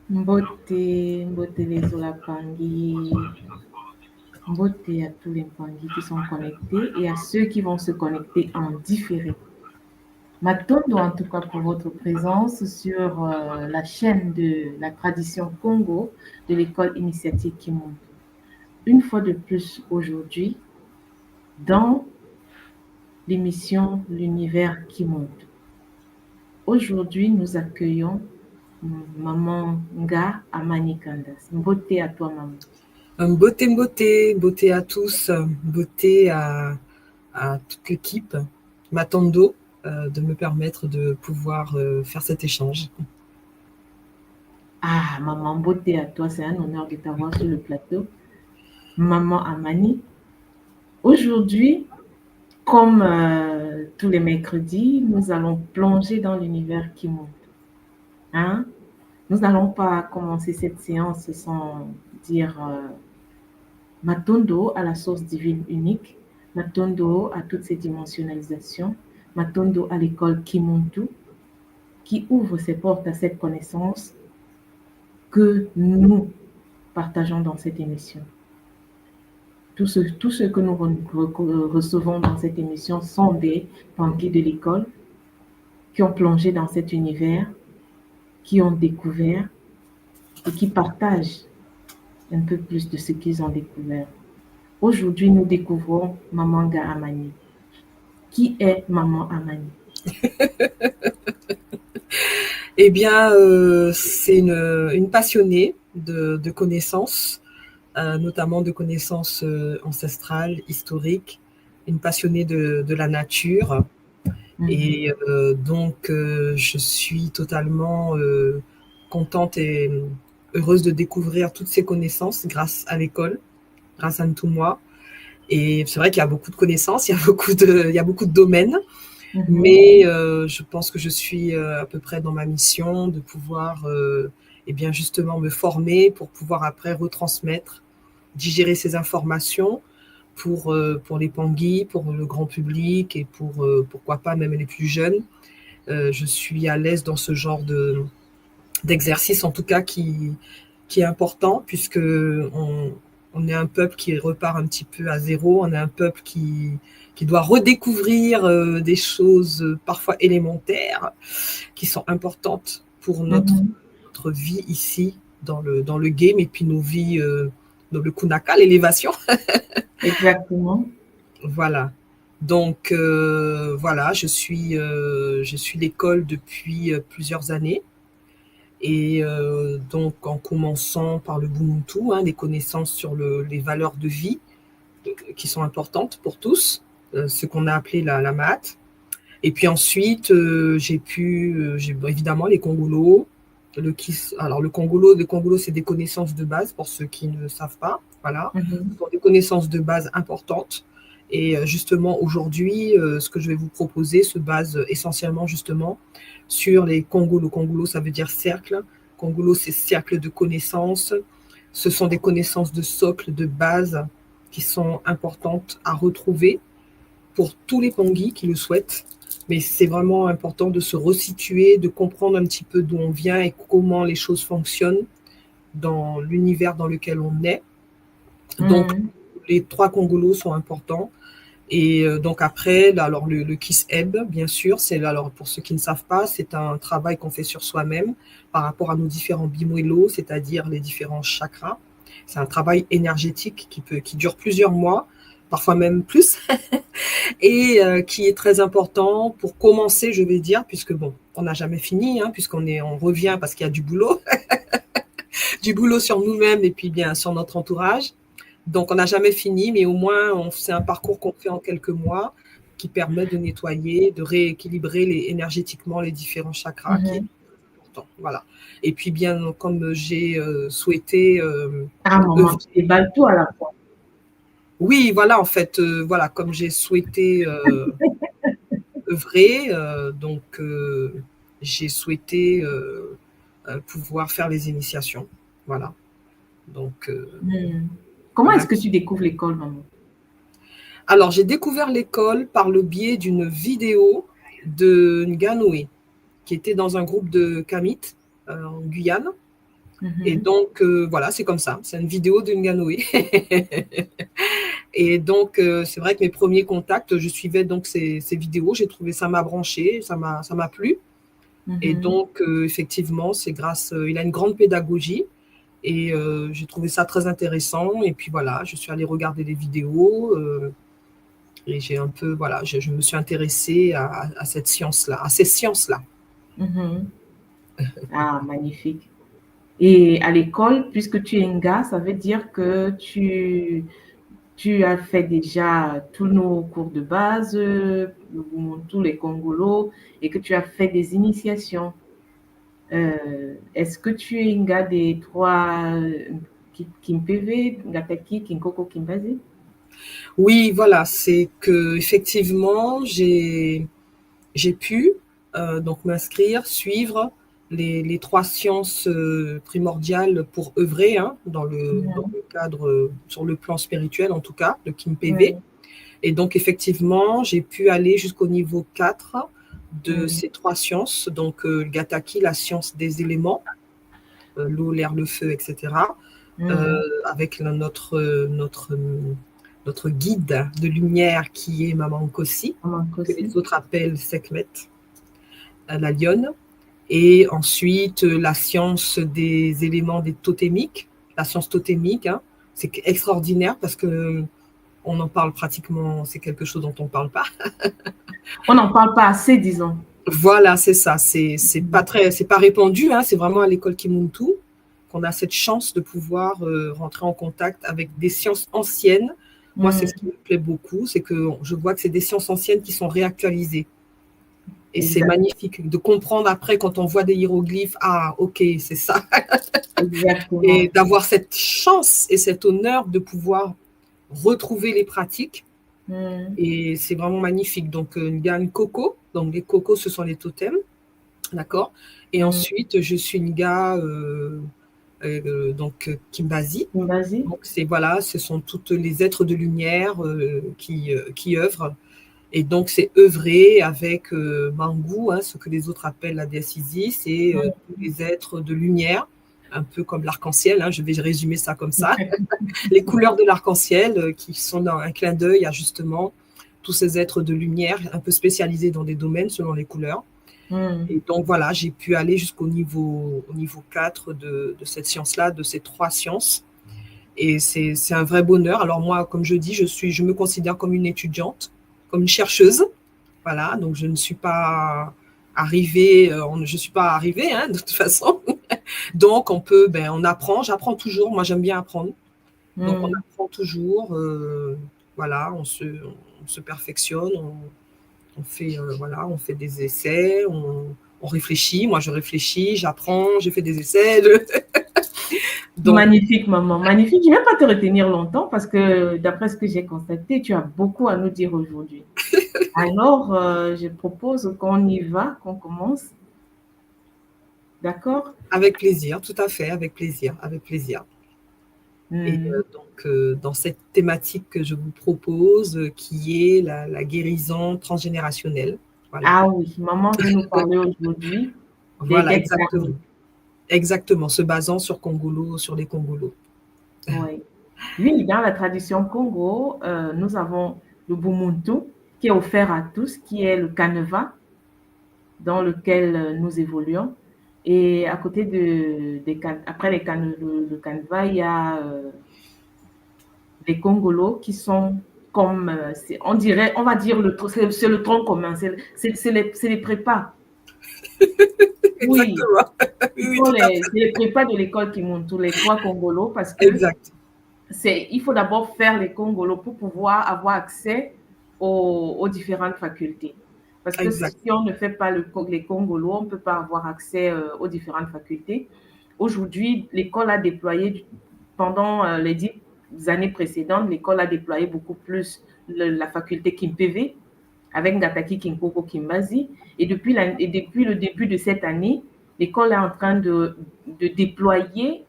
Mbote, Mbote les Olapangi, Mbote à tous les Pangui qui sont connectés et à ceux qui vont se connecter en différé. Matondo en tout cas pour votre présence sur la chaîne de la tradition Congo de l'école initiatique Kimonto. Une fois de plus aujourd'hui, dans l'émission L'univers qui monte. Aujourd'hui, nous accueillons Maman Nga Amani Kandas. Beauté à toi, maman. Beauté à tous, beauté à toute l'équipe, Matondo, de me permettre de pouvoir faire cet échange. Ah, maman, beauté à toi, c'est un honneur de t'avoir sur le plateau. Maman Amani, aujourd'hui, comme tous les mercredis, nous allons plonger dans l'univers qui monte. Hein? Nous n'allons pas commencer cette séance sans dire Matondo à la source divine unique, Matondo à toutes ces dimensionnalisations, Matondo à l'école Kimuntu, qui ouvre ses portes à cette connaissance que nous partageons dans cette émission. Tout ce que nous recevons dans cette émission sont des Pangui de l'école qui ont plongé dans cet univers, qui ont découvert et qui partagent un peu plus de ce qu'ils ont découvert. Aujourd'hui, nous découvrons Maman Nga Amani. Qui est Maman Amani? Eh bien, c'est une passionnée de connaissances, notamment de connaissances ancestrales, historiques, une passionnée de la nature. Et donc, je suis totalement contente et heureuse de découvrir toutes ces connaissances grâce à l'école, grâce à Ntumwa. Et c'est vrai qu'il y a beaucoup de connaissances, il y a beaucoup de domaines, mais je pense que je suis à peu près dans ma mission de pouvoir eh bien justement me former pour pouvoir après retransmettre, digérer ces informations pour les Pangui, pour le grand public et pour pourquoi pas même les plus jeunes. Je suis à l'aise dans ce genre d'exercice, en tout cas qui est important, puisque on est un peuple qui repart un petit peu à zéro, on est un peuple qui doit redécouvrir des choses parfois élémentaires qui sont importantes pour notre vie ici dans le game et puis nos vies dans le kunaka, l'élévation. Exactement. Voilà. Donc voilà, je suis l'école depuis plusieurs années. Et donc, en commençant par le Ubuntu, les connaissances sur les valeurs de vie qui sont importantes pour tous, ce qu'on a appelé la maths. Et puis ensuite, j'ai évidemment les Kongolos. Alors, le Kongolo, c'est des connaissances de base pour ceux qui ne savent pas. Voilà. Ce sont des connaissances de base importantes. Et justement, aujourd'hui, ce que je vais vous proposer se base essentiellement justement sur les Kongolos. Kongolo, ça veut dire cercle. Kongolo, c'est cercle de connaissances. Ce sont des connaissances de socle, de base, qui sont importantes à retrouver pour tous les Pangui qui le souhaitent. Mais c'est vraiment important de se resituer, de comprendre un petit peu d'où on vient et comment les choses fonctionnent dans l'univers dans lequel on est. Donc, les 3 Kongolos sont importants. Et donc après, alors le Kiss-Eb, bien sûr, alors pour ceux qui ne savent pas, c'est un travail qu'on fait sur soi-même par rapport à nos différents bimoélos, c'est-à-dire les différents chakras. C'est un travail énergétique qui dure plusieurs mois, parfois même plus, et qui est très important pour commencer, je vais dire, puisque bon, on n'a jamais fini, puisqu'on revient parce qu'il y a du boulot, du boulot sur nous-mêmes et puis bien sur notre entourage. Donc, on n'a jamais fini, mais au moins, c'est un parcours qu'on fait en quelques mois qui permet de nettoyer, de rééquilibrer énergétiquement les différents chakras, qui est important. Voilà. Et puis, bien, comme j'ai souhaité... maman, tu déballes tout à la fois. Oui, voilà, en fait, voilà, comme j'ai souhaité œuvrer, donc j'ai souhaité pouvoir faire les initiations. Voilà. Donc... Comment est-ce que tu découvres l'école, maman? Alors, j'ai découvert l'école par le biais d'une vidéo de Nganoé. qui était dans un groupe de Kamit en Guyane. Et Mhm. donc, voilà, c'est comme ça. C'est une vidéo de Nganoé. Et donc, c'est vrai que mes premiers contacts, je suivais donc ces vidéos. J'ai trouvé ça m'a branché, ça m'a plu. Et Mhm. donc, effectivement, c'est grâce, il a une grande pédagogie. Et j'ai trouvé ça très intéressant. Et puis voilà, je suis allée regarder des vidéos. Et j'ai un peu, voilà, je me suis intéressée à cette science-là, à ces sciences-là. Mhm. Ah, magnifique. Et à l'école, puisque tu es Nga, ça veut dire que tu as fait déjà tous nos cours de base, tous les Congolos, et que tu as fait des initiations. Est-ce que tu es Nga des trois Kimpeve, Ngataki, Kinkoko, Kimbazi? Oui, voilà, c'est que effectivement, j'ai pu donc m'inscrire, suivre les trois sciences primordiales pour œuvrer hein, dans Mhm. le cadre, sur le plan spirituel en tout cas, de Kim PV. Oui. Et donc effectivement, j'ai pu aller jusqu'au niveau 4 de Mhm. ces trois sciences, donc le Gataki, la science des éléments, l'eau, l'air, le feu, etc. Mhm. Avec notre guide de lumière qui est Maman Nkossi, Comment que aussi? les autres appellent Sekhmet, la lionne. Et ensuite, la science des éléments des totémiques, la science totémique, hein, c'est extraordinaire parce que on en parle pratiquement, c'est quelque chose dont on ne parle pas. On n'en parle pas assez, disons. Voilà, c'est ça. Mhm. C'est pas répandu. Hein, c'est vraiment à l'école Kimuntu qu'on a cette chance de pouvoir rentrer en contact avec des sciences anciennes. Moi, c'est ce qui Mhm. me plaît beaucoup, c'est que je vois que c'est des sciences anciennes qui sont réactualisées. Et c'est Exact, magnifique de comprendre après quand on voit des hiéroglyphes, ah, ok, c'est ça. Et exactement. d'avoir cette chance et cet honneur de pouvoir retrouver les pratiques. Mhm. Et c'est vraiment magnifique. Donc, il y a une coco. Donc, les cocos, ce sont les totems. D'accord. Et Mhm. ensuite, je suis une gars, donc Kimbazi. Kimbazi? Donc, c'est voilà, ce sont toutes les êtres de lumière qui œuvrent. Et donc, c'est œuvrer avec Mangou, hein, ce que les autres appellent la déesse Isis, et tous les êtres de lumière, un peu comme l'arc-en-ciel, hein, je vais résumer ça comme ça. Les couleurs de l'arc-en-ciel qui sont dans un clin d'œil à justement tous ces êtres de lumière, un peu spécialisés dans des domaines selon les couleurs. Mhm. Et donc voilà, j'ai pu aller au niveau 4 de cette science-là, de ces trois sciences. Et c'est un vrai bonheur. Alors moi, comme je dis, je me considère comme une étudiante, comme une chercheuse. Voilà, donc je ne suis pas arrivée, je suis pas arrivée hein, de toute façon. Donc on apprend, j'apprends toujours. Moi, j'aime bien apprendre. Donc on Mhm. apprend toujours. Voilà, on se perfectionne, on fait des essais, on réfléchit. Moi, je réfléchis, j'apprends, j'ai fait des essais. Donc, Magnifique, maman, magnifique. Je ne vais pas te retenir longtemps parce que d'après ce que j'ai constaté, tu as beaucoup à nous dire aujourd'hui. Alors, je propose qu'on y va, qu'on commence. D'accord? avec plaisir, tout à fait, avec plaisir, avec plaisir. Et Hmm. donc, dans cette thématique que je vous propose, qui est la guérison transgénérationnelle. Voilà, Ah oui, maman veut nous parler aujourd'hui des voilà, dettes exactement. karmiques. Exactement, se basant sur les Congolos. Oui. Oui, dans la tradition Congo, nous avons le Bumuntu qui est offert à tous, qui est le canevas dans lequel nous évoluons. Et à côté après le canevas, il y a les Congolos qui sont comme, on dirait, on va dire, c'est le tronc commun, c'est les prépas. Oui, Exactement. Oui, oui, tout à fait. c'est les prépas de l'école qui montent tous les trois Congolos parce que Exact. il faut d'abord faire les Congolos pour pouvoir avoir accès aux différentes facultés. Parce que si Exact. on ne fait pas les Congolos, on ne peut pas avoir accès aux différentes facultés. Aujourd'hui, l'école a déployé, pendant les 10 années précédentes, l'école a déployé beaucoup plus la faculté Kimpv avec Ngataki Kinkoko Kimbazi. Et depuis le début de cette année, l'école est en train de déployer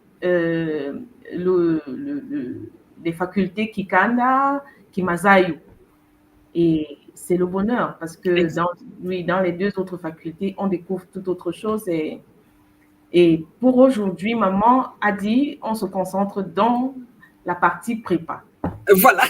les facultés Kikanda, Kimazayu. Et c'est le bonheur parce que Exact. dans les deux autres facultés, on découvre tout autre chose. Et pour aujourd'hui, maman a dit, on se concentre dans la partie prépa. Voilà.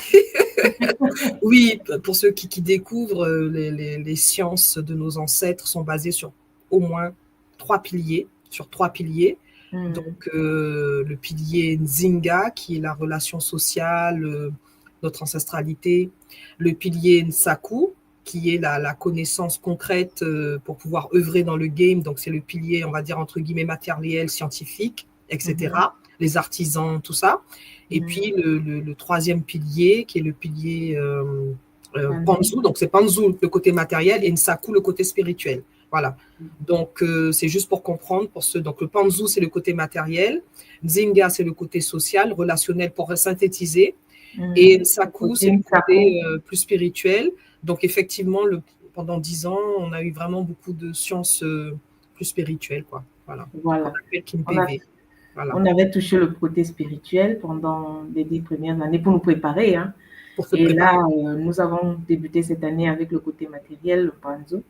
Oui, pour ceux qui découvrent, les sciences de nos ancêtres sont basées sur au moins trois piliers, sur trois piliers. Donc, le pilier Nzinga, qui est la relation sociale, notre ancestralité. Le pilier Nsaku, qui est la connaissance concrète pour pouvoir œuvrer dans le game. Donc, c'est le pilier, on va dire, entre guillemets, matériel, scientifique, etc. Les artisans, tout ça. Et puis, le troisième pilier, qui est le pilier Panzu. Donc, c'est Panzu, le côté matériel, et Nsaku, le côté spirituel. Voilà. Donc, c'est juste pour comprendre. Donc, le Panzu, c'est le côté matériel. Nzinga, c'est le côté social, relationnel, pour synthétiser. Et Nsaku, c'est le côté plus spirituel. Donc, effectivement, pendant 10 ans, on a eu vraiment beaucoup de sciences plus spirituelles, quoi. Voilà. Voilà. Voilà. On avait touché le côté spirituel pendant les 10 premières années pour nous préparer. Hein. Et là, nous avons débuté cette année avec le côté matériel, le Panzu,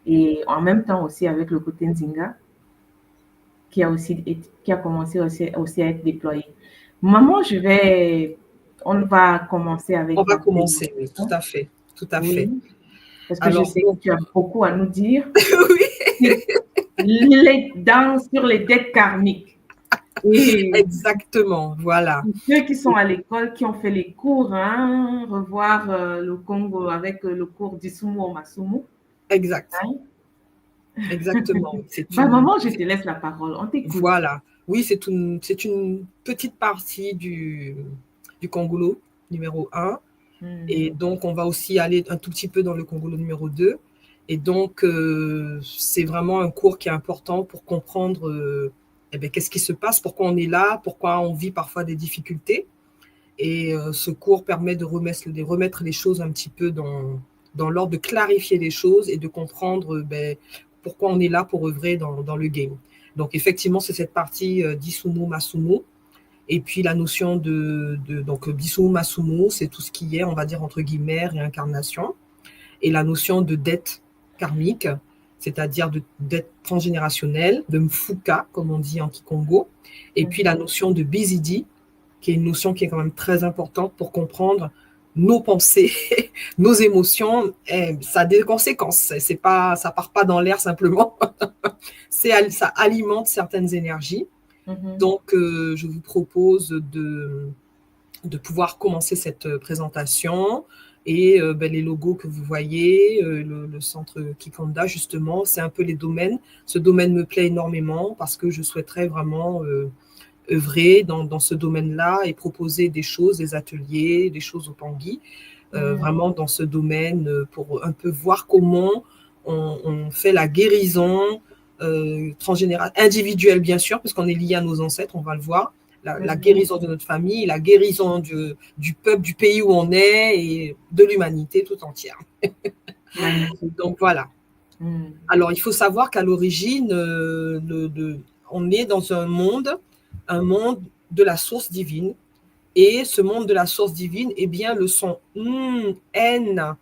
et en même temps aussi avec le côté Nzinga, qui a commencé aussi à être déployé. Maman, on va commencer avec... On va commencer, oui, tout à fait. Tout à fait. Parce que je sais que tu as beaucoup à nous dire. Oui. Sur les dettes karmiques. Et exactement, voilà. Ceux qui sont à l'école, qui ont fait les cours, hein, revoir le Congo avec le cours d'Isumu au Masumu. Exact. Hein? Exactement. Maman, je te laisse la parole. On t'écoute. Voilà. Oui, c'est une petite partie du Congolo numéro 1. Et donc, on va aussi aller un tout petit peu dans le Congolo numéro 2. Et donc, c'est vraiment un cours qui est important pour comprendre qu'est-ce qui se passe, pourquoi on est là, pourquoi on vit parfois des difficultés. Et ce cours permet de remettre les choses un petit peu dans l'ordre, de clarifier les choses et de comprendre pourquoi on est là pour œuvrer dans le game. Donc, effectivement, c'est cette partie d'Isumu Masumu. Et puis, la notion donc, d'Isumu Masumu, c'est tout ce qui est, on va dire, entre guillemets, réincarnation. Et la notion de dette karmique, c'est-à-dire de dette transgénérationnelle, de Mfuka, comme on dit en Kikongo. Et puis, la notion de Bizidi, qui est une notion qui est quand même très importante pour comprendre nos pensées, nos émotions. Ça a des conséquences. Ça part pas dans l'air simplement. Ça alimente certaines énergies. Donc, je vous propose de pouvoir commencer cette présentation. Et les logos que vous voyez, le centre Kikanda, justement, c'est un peu les domaines. Ce domaine me plaît énormément parce que je souhaiterais vraiment œuvrer dans ce domaine-là et proposer des choses, des ateliers, des choses au Tanguy, vraiment dans ce domaine pour un peu voir comment on fait la guérison transgénérale, individuelle bien sûr, parce qu'on est lié à nos ancêtres, on va le voir, la guérison de notre famille, la guérison du peuple, du pays où on est et de l'humanité tout entière. Donc voilà. Alors il faut savoir qu'à l'origine, on est dans un monde de la source divine. Et ce monde de la source divine, eh bien, le son N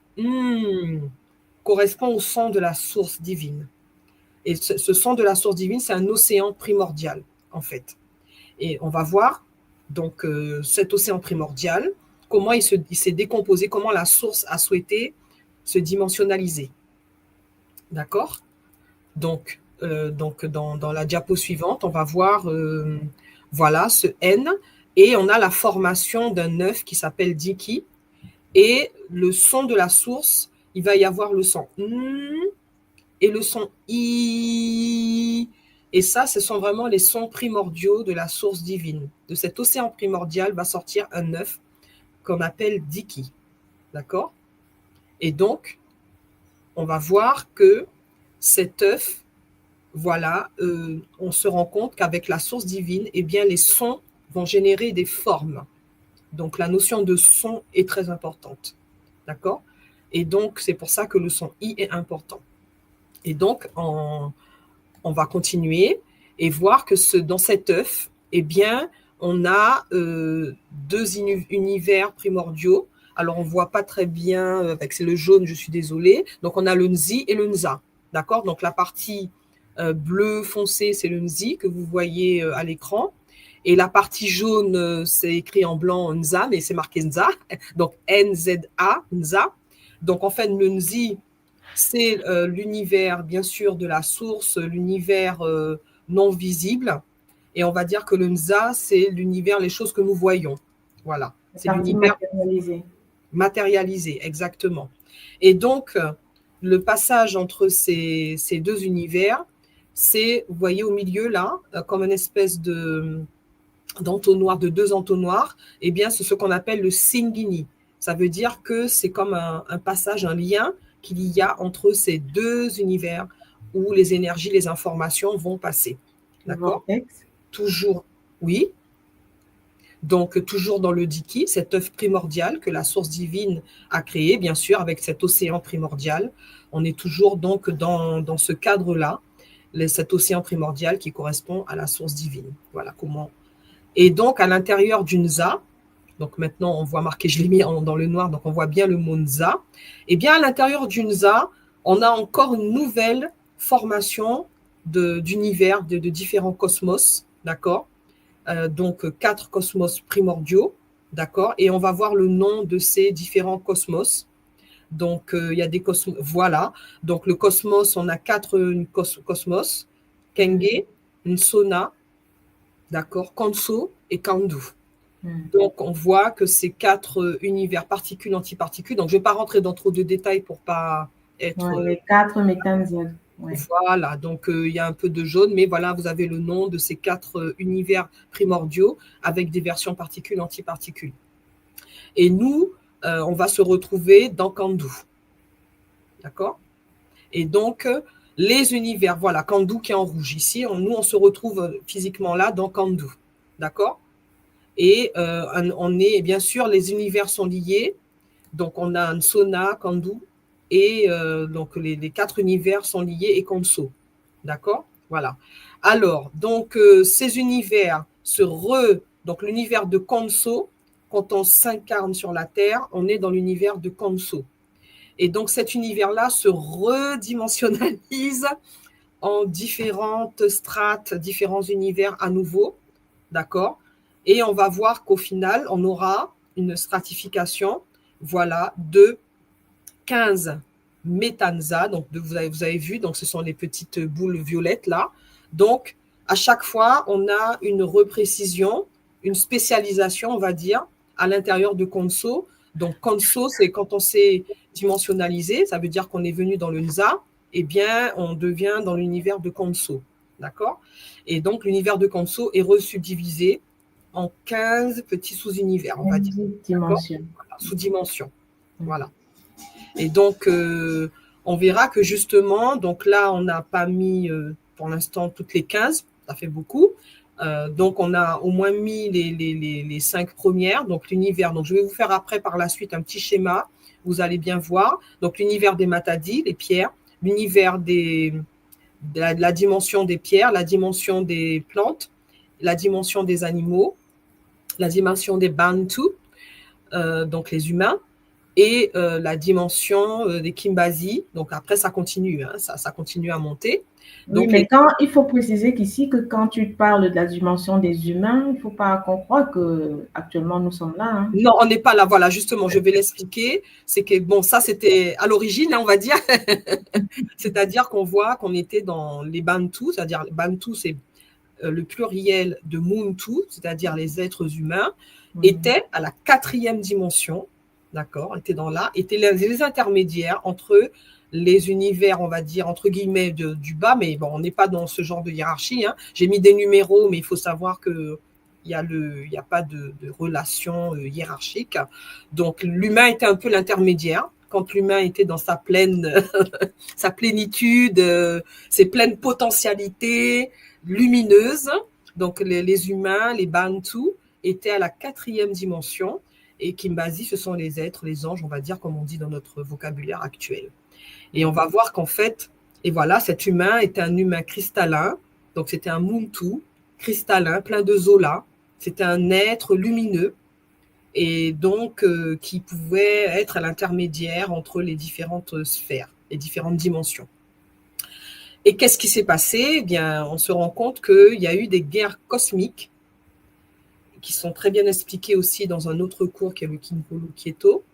correspond au son de la source divine. Et ce son de la source divine, c'est un océan primordial, en fait. Et on va voir, donc, cet océan primordial, comment il s'est décomposé, comment la source a souhaité se dimensionnaliser. D'accord ? Donc, dans la diapo suivante, on va voir voilà, ce N, et on a la formation d'un œuf qui s'appelle Diki, et le son de la source, il va y avoir le son et le son I, et ça, ce sont vraiment les sons primordiaux de la source divine. De cet océan primordial va sortir un œuf qu'on appelle Diki, d'accord ? Et donc, on va voir que cet œuf, voilà, on se rend compte qu'avec la source divine, eh bien, les sons vont générer des formes. Donc, la notion de son est très importante. D'accord ? Et donc, c'est pour ça que le son I est important. Et donc, on va continuer et voir que dans cet œuf, eh bien, on a deux univers primordiaux Alors, on ne voit pas très bien, c'est le jaune, je suis désolée. Donc, on a le Nzi et le Nza. D'accord? Donc, la partie bleu foncé, c'est le Nzi que vous voyez à l'écran. Et la partie jaune, c'est écrit en blanc Nza, mais c'est marqué Nza. Donc, N-Z-A, Nza. Donc, en fait, le Nzi, c'est l'univers, bien sûr, de la source, l'univers non visible. Et on va dire que le Nza, c'est l'univers, les choses que nous voyons. Voilà. La C'est partie l'univers matérialisée. matérialisé, exactement. Et donc, le passage entre ces deux univers, c'est, vous voyez au milieu là, comme une espèce d'entonnoir, de deux entonnoirs, eh bien, c'est ce qu'on appelle le Singini. Ça veut dire que c'est comme un passage, un lien qu'il y a entre ces deux univers où les énergies, les informations vont passer. Le D'accord? vortex. Toujours, oui. Donc, toujours dans le Diki, cette œuvre primordiale que la source divine a créée, bien sûr, avec cet océan primordial. On est toujours donc dans ce cadre-là, cet océan primordial qui correspond à la source divine. Voilà comment. Et donc, à l'intérieur du Nza, donc maintenant on voit marqué, je l'ai mis dans le noir, donc on voit bien le mot Nza. Et bien, à l'intérieur du Nza, on a encore une nouvelle formation d'univers, de différents cosmos, d'accord? Donc 4 cosmos primordiaux, d'accord? Et on va voir le nom de ces différents cosmos. Donc, il y a des cosmos, voilà. Donc, le cosmos, on a 4 cosmos, Kenge, Nsona, d'accord, Kanso et Kandu. Donc, on voit que ces 4 univers, particules, antiparticules. Donc, je ne vais pas rentrer dans trop de détails pour ne pas être. Ouais, les 4 méthanes. Ouais. Voilà, donc il y a un peu de jaune, mais voilà, vous avez le nom de ces 4 univers primordiaux avec des versions particules, antiparticules. Et nous, on va se retrouver dans Kandu. D'accord? Et donc, les univers, voilà, Kandu qui est en rouge ici, nous, on se retrouve physiquement là dans Kandu. D'accord? Et on est, bien sûr, les univers sont liés. Donc, on a Nsona, Kandu, et donc les 4 univers sont liés et Kanso. D'accord? Voilà. Alors, donc, ces univers donc l'univers de Kanso, quand on s'incarne sur la Terre, on est dans l'univers de Kanso. Et donc, cet univers-là se redimensionnalise en différentes strates, différents univers à nouveau. D'accord? Et on va voir qu'au final, on aura une stratification, voilà, de 15 métanza. Donc, vous avez vu, donc ce sont les petites boules violettes là. Donc, à chaque fois, on a une reprécision, une spécialisation, on va dire, à l'intérieur de Konso. Donc, Konso, c'est quand on s'est dimensionnalisé, ça veut dire qu'on est venu dans le Nza, eh bien, on devient dans l'univers de Konso. D'accord? Et donc, l'univers de Konso est resubdivisé en 15 petits sous-univers, on va dire. Dimensions. Voilà, sous-dimensions. Voilà. Et donc, on verra que justement, donc là, on n'a pas mis pour l'instant toutes les 15, ça fait beaucoup. Donc, on a au moins mis les 5 premières, donc l'univers. Donc, je vais vous faire après, par la suite, un petit schéma, vous allez bien voir. Donc, l'univers des matadis, les pierres, l'univers de la dimension des pierres, la dimension des plantes, la dimension des animaux, la dimension des bantu, donc les humains, et la dimension des Kimbazi. Donc après, ça continue, hein, ça continue à monter. Donc, oui, mais il faut préciser qu'ici, que quand tu parles de la dimension des humains, il ne faut pas qu'on croie qu'actuellement nous sommes là. Hein. Non, on n'est pas là, voilà, justement, je vais l'expliquer. C'est que, bon, ça c'était à l'origine, hein, on va dire. C'est-à-dire qu'on voit qu'on était dans les Bantus, c'est-à-dire Bantu, c'est le pluriel de Muntu, c'est-à-dire les êtres humains, étaient à la 4e dimension. D'accord, étaient les intermédiaires entre les univers, on va dire, entre guillemets, du bas, mais bon, on n'est pas dans ce genre de hiérarchie. Hein. J'ai mis des numéros, mais il faut savoir qu'il n'y a pas de relation hiérarchique. Donc, l'humain était un peu l'intermédiaire. Quand l'humain était dans sa plénitude, ses pleines potentialités lumineuses, donc les humains, les Bantus, étaient à la 4e dimension. Et Kimbazi, ce sont les êtres, les anges, on va dire, comme on dit dans notre vocabulaire actuel. Et on va voir qu'en fait, et voilà, cet humain était un humain cristallin, donc c'était un Muntu, cristallin, plein de zola, c'était un être lumineux, et donc qui pouvait être l'intermédiaire entre les différentes sphères, les différentes dimensions. Et qu'est-ce qui s'est passé? Eh bien, on se rend compte qu'il y a eu des guerres cosmiques qui sont très bien expliquées aussi dans un autre cours qui est le Kinpolo Kieto.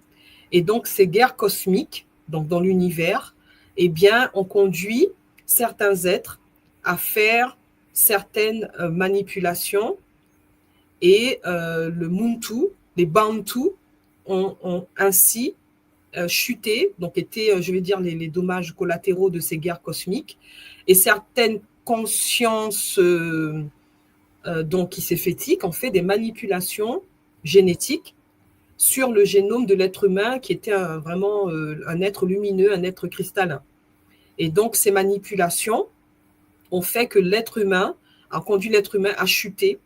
Et donc, ces guerres cosmiques, donc dans l'univers, eh bien, ont conduit certains êtres à faire certaines manipulations, et le Muntu, les Bantu, ont ainsi chuté, donc étaient, je vais dire, les dommages collatéraux de ces guerres cosmiques, et certaines consciences donc qui s'effétiquent ont fait des manipulations génétiques sur le génome de l'être humain, qui était vraiment un être lumineux, un être cristallin. Et donc, ces manipulations ont fait que l'être humain a conduit l'être humain à chuter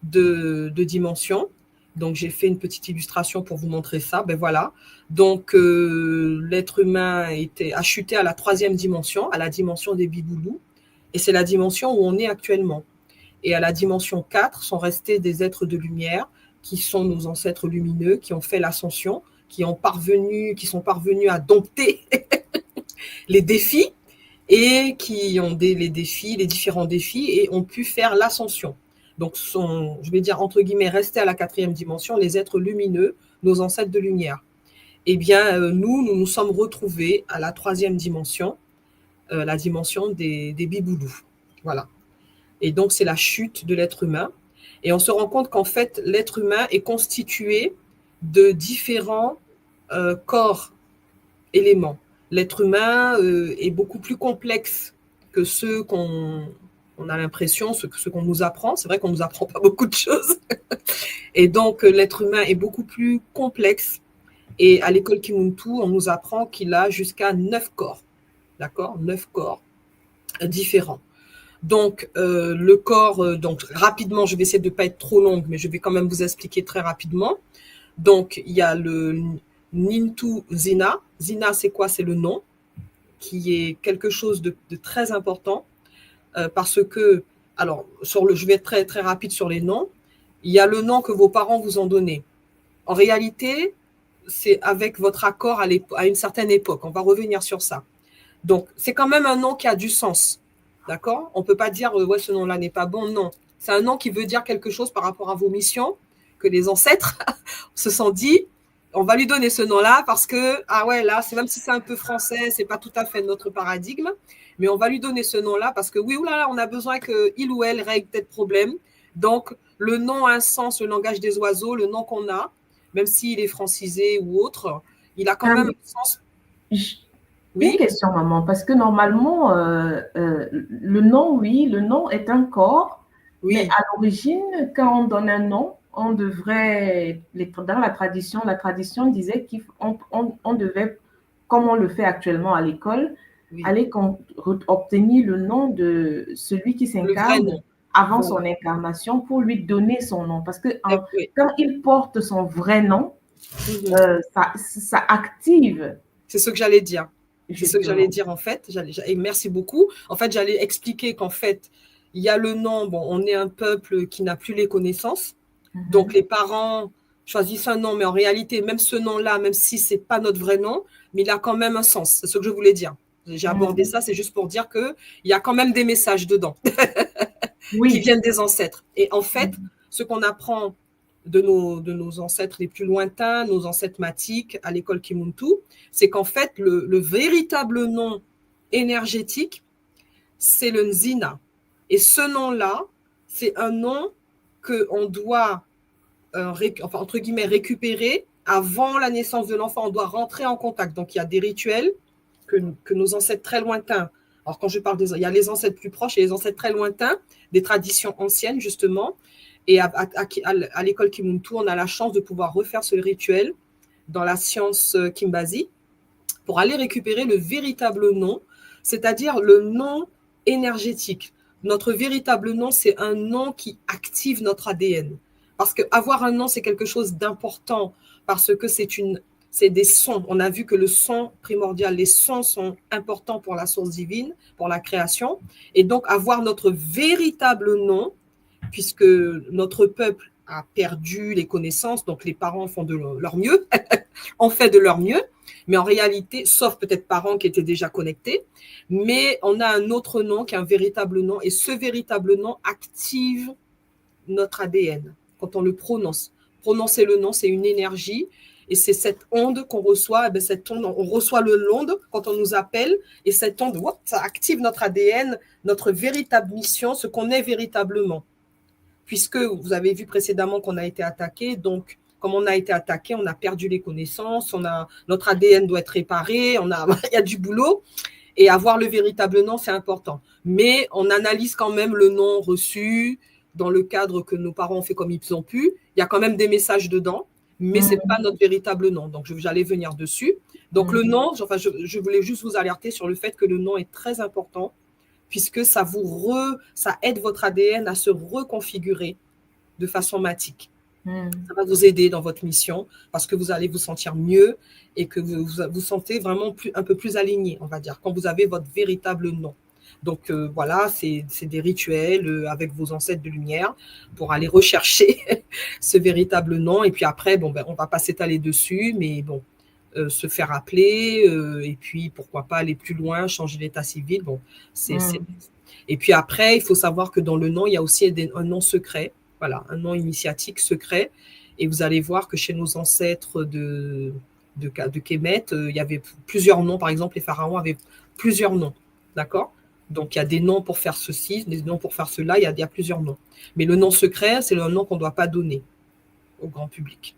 de dimension. Donc, j'ai fait une petite illustration pour vous montrer ça. Ben voilà. Donc, l'être humain a chuté à la 3e dimension, à la dimension des biboulous. Et c'est la dimension où on est actuellement. Et à la dimension 4 sont restés des êtres de lumière, qui sont nos ancêtres lumineux, qui ont fait l'ascension, qui sont parvenus à dompter les défis, et qui ont les différents défis, et ont pu faire l'ascension. Donc, sont, je vais dire, entre guillemets, restés à la 4e dimension, les êtres lumineux, nos ancêtres de lumière. Eh bien, nous nous sommes retrouvés à la 3e dimension, la dimension des biboulous. Voilà. Et donc, c'est la chute de l'être humain. Et on se rend compte qu'en fait, l'être humain est constitué de différents corps, éléments. L'être humain est beaucoup plus complexe que ceux qu'on a l'impression, ce qu'on nous apprend. C'est vrai qu'on ne nous apprend pas beaucoup de choses. Et donc, l'être humain est beaucoup plus complexe. Et à l'école Kimuntu, on nous apprend qu'il a jusqu'à 9 corps. D'accord? 9 corps différents. Donc, le corps, donc rapidement, je vais essayer de ne pas être trop longue, mais je vais quand même vous expliquer très rapidement. Donc, il y a le Nintu Zina. Zina, c'est quoi? C'est le nom, qui est quelque chose de très important, parce que, alors, je vais être très, très rapide sur les noms. Il y a le nom que vos parents vous ont donné. En réalité, c'est avec votre accord à une certaine époque. On va revenir sur ça. Donc, c'est quand même un nom qui a du sens. D'accord? On ne peut pas dire, ouais, ce nom-là n'est pas bon. Non. C'est un nom qui veut dire quelque chose par rapport à vos missions, que les ancêtres se sont dit, on va lui donner ce nom-là parce que, ah ouais, là, même si c'est un peu français, c'est pas tout à fait notre paradigme, mais on va lui donner ce nom-là parce que, oui, oulala, on a besoin qu'il ou elle règle tel problème. Donc, le nom a un sens, le langage des oiseaux, le nom qu'on a, même s'il est francisé ou autre, il a quand même un sens. Une question, maman, parce que normalement, le nom, oui, le nom est un corps, mais à l'origine, quand on donne un nom, on devrait, dans la tradition disait qu'on devait, comme on le fait actuellement à l'école, aller obtenir le nom de celui qui s'incarne avant son incarnation pour lui donner son nom. Parce que quand il porte son vrai nom, ça active. C'est ce que j'allais dire. C'est ce que j'allais dire en fait. Et merci beaucoup. En fait, j'allais expliquer qu'en fait, il y a le nom. Bon, on est un peuple qui n'a plus les connaissances. Donc, les parents choisissent un nom, mais en réalité, même ce nom-là, même si c'est pas notre vrai nom, mais il a quand même un sens. C'est ce que je voulais dire. J'ai abordé ça, c'est juste pour dire qu'il y a quand même des messages dedans qui viennent des ancêtres. Et en fait, ce qu'on apprend de nos ancêtres les plus lointains, nos ancêtres matiques à l'école Kimuntu, c'est qu'en fait, le véritable nom énergétique, c'est le Nzina. Et ce nom-là, c'est un nom qu'on doit, entre guillemets, récupérer avant la naissance de l'enfant. On doit rentrer en contact. Donc, il y a des rituels que nos ancêtres très lointains, alors quand je parle il y a les ancêtres plus proches et les ancêtres très lointains, des traditions anciennes, justement. Et à l'école Kimuntu, on a la chance de pouvoir refaire ce rituel dans la science Kimbazi pour aller récupérer le véritable nom, c'est-à-dire le nom énergétique. Notre véritable nom, c'est un nom qui active notre ADN. Parce qu'avoir un nom, c'est quelque chose d'important, parce que c'est des sons. On a vu que le son primordial, les sons sont importants pour la source divine, pour la création. Et donc, avoir notre véritable nom, puisque notre peuple a perdu les connaissances, donc les parents font de leur mieux, ont fait de leur mieux, mais en réalité, sauf peut-être parents qui étaient déjà connectés, mais on a un autre nom qui est un véritable nom, et ce véritable nom active notre ADN quand on le prononce. Prononcer le nom, c'est une énergie, et c'est cette onde qu'on reçoit. Et bien cette onde, on reçoit l'onde quand on nous appelle, et cette onde, ça active notre ADN, notre véritable mission, ce qu'on est véritablement. Puisque vous avez vu précédemment qu'on a été attaqué, donc comme on a été attaqué, on a perdu les connaissances, notre ADN doit être réparé, il y a du boulot, et avoir le véritable nom, c'est important. Mais on analyse quand même le nom reçu, dans le cadre que nos parents ont fait comme ils ont pu. Il y a quand même des messages dedans, mais ce n'est pas notre véritable nom. Donc, j'allais venir dessus. Donc, le nom, enfin, je voulais juste vous alerter sur le fait que le nom est très important, puisque ça aide votre ADN à se reconfigurer de façon matique. Ça va vous aider dans votre mission parce que vous allez vous sentir mieux et que vous vous sentez vraiment un peu plus aligné, on va dire, quand vous avez votre véritable nom. Donc voilà, c'est des rituels avec vos ancêtres de lumière pour aller rechercher ce véritable nom. Et puis après, bon, ben, on ne va pas s'étaler dessus, mais bon, se faire appeler et puis pourquoi pas aller plus loin, changer l'état civil. Bon, Et puis après, il faut savoir que dans le nom, il y a aussi un nom secret. Voilà, un nom initiatique secret. Et vous allez voir que chez nos ancêtres de Kemet, il y avait plusieurs noms. Par exemple, les pharaons avaient plusieurs noms. D'accord? Donc, il y a des noms pour faire ceci, des noms pour faire cela. Il y a plusieurs noms. Mais le nom secret, c'est le nom qu'on ne doit pas donner au grand public.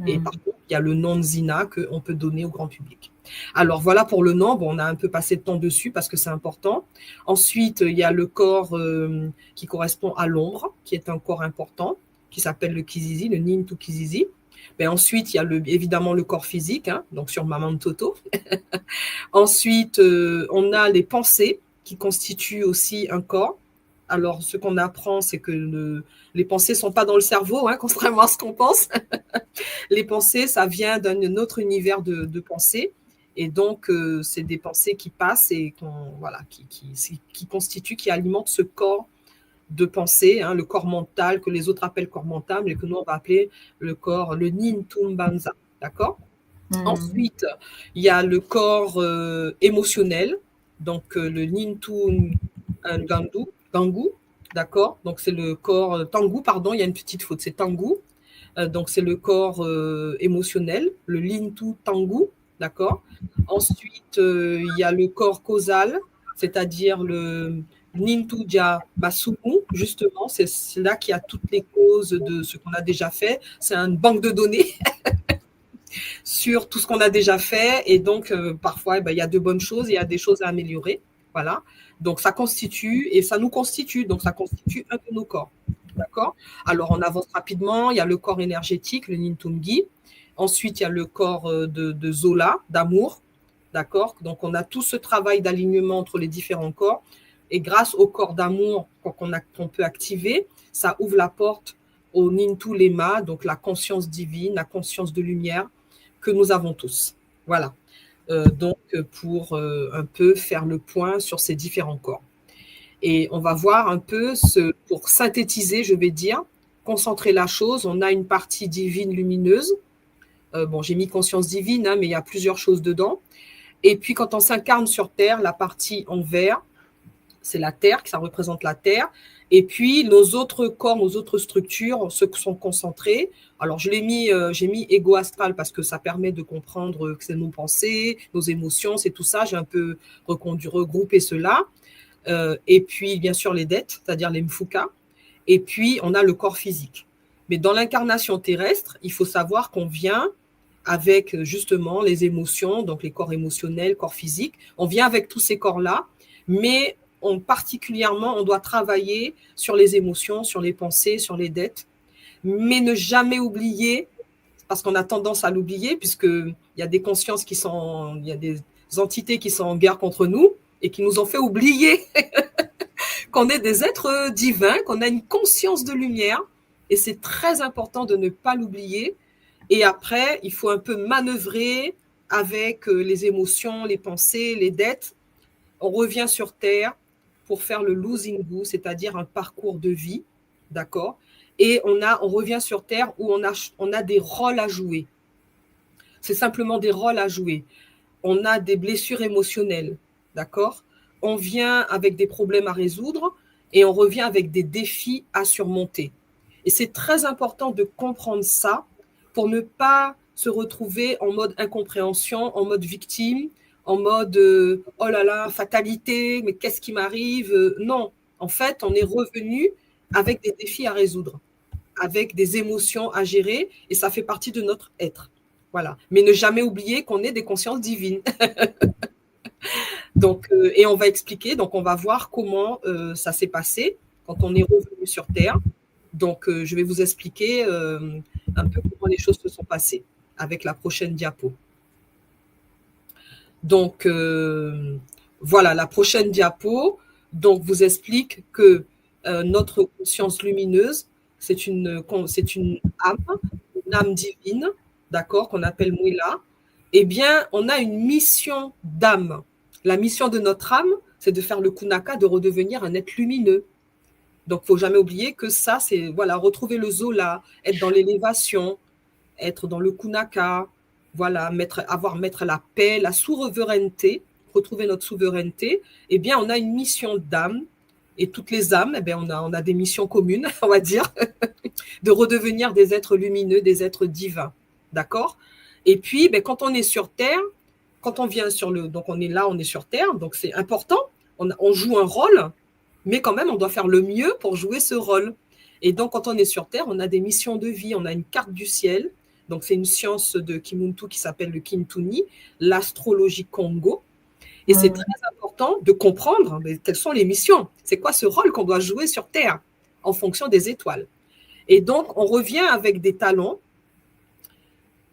Et par contre, il y a le nom de Zina qu'on peut donner au grand public. Alors, voilà pour le nom. Bon, on a un peu passé de temps dessus parce que c'est important. Ensuite, il y a le corps qui correspond à l'ombre, qui est un corps important, qui s'appelle le Kizizi, le Nintu Kizizi. Mais ensuite, il y a évidemment le corps physique, hein, donc sur Maman Toto. Ensuite, on a les pensées qui constituent aussi un corps. Alors, ce qu'on apprend, c'est que les pensées ne sont pas dans le cerveau, hein, contrairement à ce qu'on pense. Les pensées, ça vient d'un autre univers de pensées. Et donc, c'est des pensées qui passent et qui constituent, qui alimentent ce corps de pensée, hein, le corps mental, que les autres appellent corps mental, mais que nous, on va appeler le corps, le Nintumbanza. D'accord? Ensuite, il y a le corps émotionnel, donc le Nintum Gangu, d'accord? Donc, c'est le corps Tangu, pardon, il y a une petite faute, c'est Tangu. Donc, c'est le corps émotionnel, le Lintu Tangu, d'accord? Ensuite, il y a le corps causal, c'est-à-dire le Nintuja Basumu, justement, c'est là qu'il y a toutes les causes de ce qu'on a déjà fait. C'est une banque de données sur tout ce qu'on a déjà fait. Et donc, parfois, il y a de bonnes choses et il y a des choses à améliorer. Voilà. Donc, ça constitue et ça nous constitue. Donc, ça constitue un de nos corps. D'accord? Alors, on avance rapidement. Il y a le corps énergétique, le Nintungi. Ensuite, il y a le corps de Zola, d'amour. D'accord? Donc, on a tout ce travail d'alignement entre les différents corps. Et grâce au corps d'amour qu'on peut activer, ça ouvre la porte au Nintu Lema, donc la conscience divine, la conscience de lumière que nous avons tous. Voilà. Donc, pour un peu faire le point sur ces différents corps. Et on va voir un peu, pour synthétiser, je vais dire, concentrer la chose. On a une partie divine lumineuse. Bon, j'ai mis conscience divine, hein, mais il y a plusieurs choses dedans. Et puis, quand on s'incarne sur Terre, la partie en vert, c'est la Terre, ça représente la Terre. Et puis, nos autres corps, nos autres structures se sont concentrées. Alors, j'ai mis égo astral parce que ça permet de comprendre que c'est nos pensées, nos émotions, c'est tout ça. J'ai un peu regroupé cela. Et puis, bien sûr, les dettes, c'est-à-dire les mfuka. Et puis, on a le corps physique. Mais dans l'incarnation terrestre, il faut savoir qu'on vient avec justement les émotions, donc les corps émotionnels, corps physiques. On vient avec tous ces corps-là, mais particulièrement, on doit travailler sur les émotions, sur les pensées, sur les dettes, mais ne jamais oublier, parce qu'on a tendance à l'oublier, puisqu'il y a des consciences il y a des entités qui sont en guerre contre nous et qui nous ont fait oublier qu'on est des êtres divins, qu'on a une conscience de lumière, et c'est très important de ne pas l'oublier. Et après, il faut un peu manœuvrer avec les émotions, les pensées, les dettes. On revient sur Terre pour faire le losing go, c'est-à-dire un parcours de vie, d'accord? et on revient sur Terre où on a des rôles à jouer. C'est simplement des rôles à jouer. On a des blessures émotionnelles, d'accord? On vient avec des problèmes à résoudre et on revient avec des défis à surmonter. Et c'est très important de comprendre ça pour ne pas se retrouver en mode incompréhension, en mode victime, en mode oh là là, fatalité, mais qu'est-ce qui m'arrive? Non, en fait, on est revenu avec des défis à résoudre, avec des émotions à gérer, et ça fait partie de notre être. Voilà. Mais ne jamais oublier qu'on est des consciences divines. Donc, et on va expliquer, donc on va voir comment ça s'est passé quand on est revenu sur Terre. Donc, je vais vous expliquer un peu comment les choses se sont passées avec la prochaine diapo. Donc, voilà, la prochaine diapo donc, vous explique que notre conscience lumineuse, c'est une âme divine, d'accord, qu'on appelle Mwela. Eh bien, on a une mission d'âme. La mission de notre âme, c'est de faire le kunaka, de redevenir un être lumineux. Donc, il ne faut jamais oublier que ça, c'est voilà, retrouver le Zola, être dans l'élévation, être dans le kunaka, voilà, mettre la paix, la souveraineté, retrouver notre souveraineté. Eh bien, on a une mission d'âme, et toutes les âmes, eh bien, on a des missions communes, on va dire, de redevenir des êtres lumineux, des êtres divins. D'accord? Et puis, ben, quand on est sur Terre, quand on vient donc on est là, on est sur Terre, donc c'est important, on joue un rôle, mais quand même, on doit faire le mieux pour jouer ce rôle. Et donc, quand on est sur Terre, on a des missions de vie, on a une carte du ciel. Donc, c'est une science de Kimuntu qui s'appelle le Kintuni, l'astrologie Congo. Et c'est très important de comprendre quelles sont les missions. C'est quoi ce rôle qu'on doit jouer sur Terre en fonction des étoiles. Et donc, on revient avec des talents,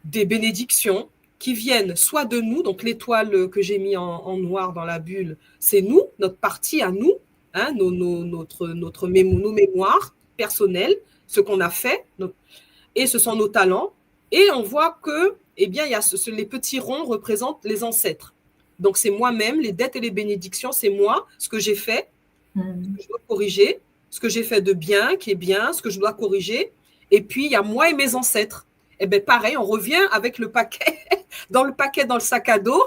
des bénédictions qui viennent soit de nous, donc l'étoile que j'ai mis en noir dans la bulle, c'est nous, notre partie à nous, hein, nos mémoires personnelles, ce qu'on a fait, et ce sont nos talents. Et on voit que, eh bien, les petits ronds représentent les ancêtres. Donc, c'est moi-même, les dettes et les bénédictions, c'est moi, ce que j'ai fait, ce que je dois corriger, ce que j'ai fait de bien, qui est bien, ce que je dois corriger. Et puis, il y a moi et mes ancêtres. Eh bien, pareil, on revient avec le paquet, dans le sac à dos.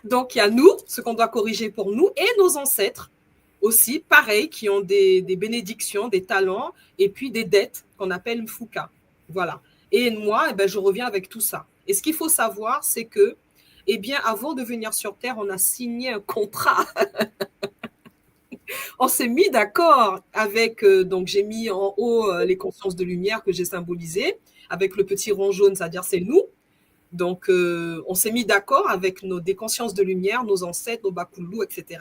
Donc, il y a nous, ce qu'on doit corriger pour nous, et nos ancêtres aussi, pareil, qui ont des bénédictions, des talents, et puis des dettes qu'on appelle mfuka. Voilà. Et moi, eh bien, je reviens avec tout ça. Et ce qu'il faut savoir, c'est que, eh bien, avant de venir sur Terre, on a signé un contrat. On s'est mis d'accord avec, donc j'ai mis en haut les consciences de lumière que j'ai symbolisées, avec le petit rond jaune, c'est-à-dire c'est nous. Donc, on s'est mis d'accord avec des consciences de lumière, nos ancêtres, nos bakulus, etc.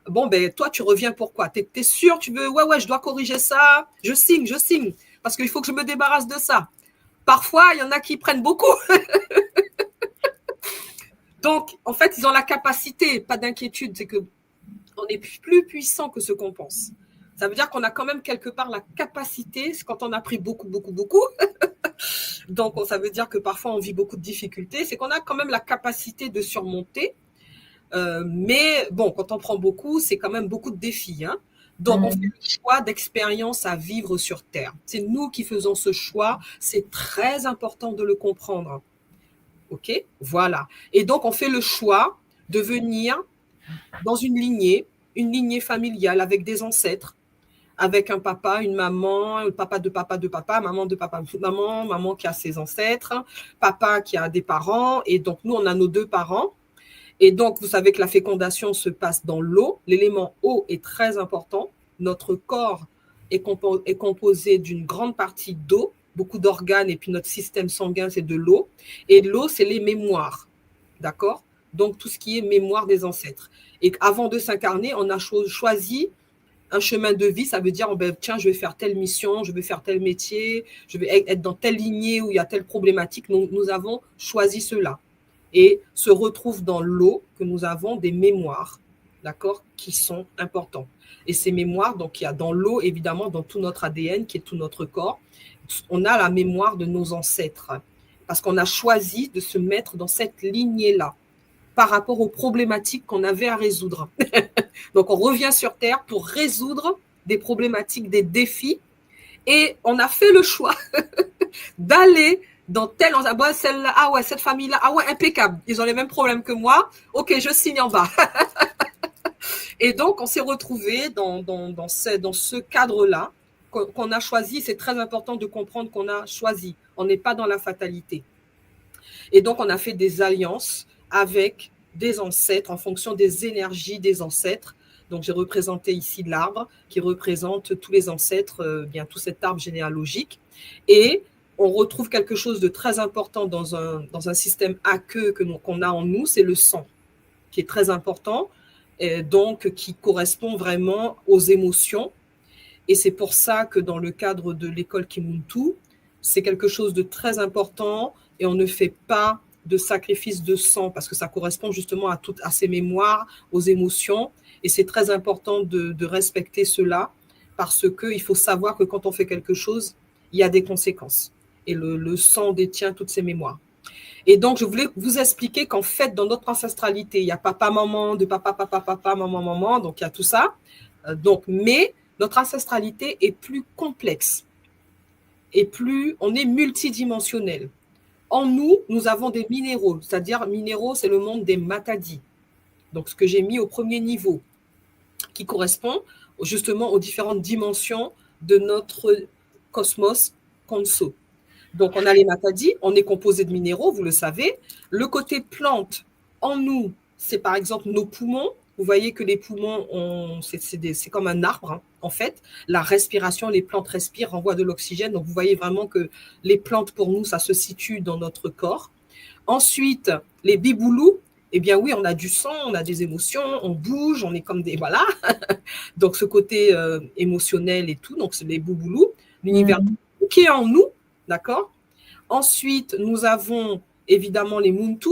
Bon, ben, toi, tu reviens pourquoi? T'es sûr? Tu veux? Ouais, je dois corriger ça. Je signe. Parce qu'il faut que je me débarrasse de ça. Parfois, il y en a qui prennent beaucoup. Donc, en fait, ils ont la capacité, pas d'inquiétude, c'est qu'on est plus puissant que ce qu'on pense. Ça veut dire qu'on a quand même quelque part la capacité, quand on a pris beaucoup, donc ça veut dire que parfois on vit beaucoup de difficultés, c'est qu'on a quand même la capacité de surmonter. Mais bon, quand on prend beaucoup, c'est quand même beaucoup de défis. Hein. Donc, on fait le choix d'expérience à vivre sur Terre. C'est nous qui faisons ce choix. C'est très important de le comprendre. OK? Voilà. Et donc, on fait le choix de venir dans une lignée familiale avec des ancêtres, avec un papa, une maman, papa de papa, maman de papa, maman qui a ses ancêtres, papa qui a des parents. Et donc, nous, on a nos 2 parents. Et donc, vous savez que la fécondation se passe dans l'eau. L'élément eau est très important. Notre corps est composé d'une grande partie d'eau, beaucoup d'organes, et puis notre système sanguin, c'est de l'eau. Et l'eau, c'est les mémoires. D'accord? Donc, tout ce qui est mémoire des ancêtres. Et avant de s'incarner, on a choisi un chemin de vie. Ça veut dire, ben, tiens, je vais faire telle mission, je vais faire tel métier, je vais être dans telle lignée où il y a telle problématique. Nous avons choisi cela. Et se retrouvent dans l'eau que nous avons des mémoires, d'accord, qui sont importants. Et ces mémoires, donc il y a dans l'eau, évidemment, dans tout notre ADN, qui est tout notre corps, on a la mémoire de nos ancêtres, parce qu'on a choisi de se mettre dans cette lignée-là, par rapport aux problématiques qu'on avait à résoudre. Donc on revient sur Terre pour résoudre des problématiques, des défis, Et on a fait le choix d'aller dans tel endroit, celle-là, ah ouais, cette famille-là, ah ouais, impeccable, ils ont les mêmes problèmes que moi, ok, je signe en bas. Et donc, on s'est retrouvés dans ce cadre-là qu'on a choisi. C'est très important de comprendre qu'on a choisi. On n'est pas dans la fatalité. Et donc, on a fait des alliances avec des ancêtres en fonction des énergies des ancêtres. Donc, j'ai représenté ici l'arbre qui représente tous les ancêtres, bien tout cet arbre généalogique. Et on retrouve quelque chose de très important dans un système aqueux qu'on a en nous, c'est le sang, qui est très important, et donc qui correspond vraiment aux émotions. Et c'est pour ça que dans le cadre de l'école Kimuntu, c'est quelque chose de très important et on ne fait pas de sacrifice de sang parce que ça correspond justement à ces mémoires, aux émotions. Et c'est très important de respecter cela parce qu'il faut savoir que quand on fait quelque chose, il y a des conséquences. Et le sang détient toutes ces mémoires. Et donc, je voulais vous expliquer qu'en fait, dans notre ancestralité, il y a papa, maman, de papa, papa, papa, maman, maman, donc il y a tout ça. Donc, mais notre ancestralité est plus complexe et on est multidimensionnel. En nous, nous avons des minéraux, c'est-à-dire minéraux, c'est le monde des matadis. Donc, ce que j'ai mis au premier niveau, qui correspond justement aux différentes dimensions de notre cosmos Konso. Donc, on a les matadis, on est composé de minéraux, vous le savez. Le côté plante, en nous, c'est par exemple nos poumons. Vous voyez que les poumons, c'est comme un arbre, hein, en fait. La respiration, les plantes respirent, renvoient de l'oxygène. Donc, vous voyez vraiment que les plantes, pour nous, ça se situe dans notre corps. Ensuite, les biboulous, eh bien oui, on a du sang, on a des émotions, on bouge, on est comme des... Voilà. Donc, ce côté émotionnel et tout, donc c'est les bouboulous, l'univers qui est en nous, d'accord. Ensuite, nous avons évidemment les Muntu,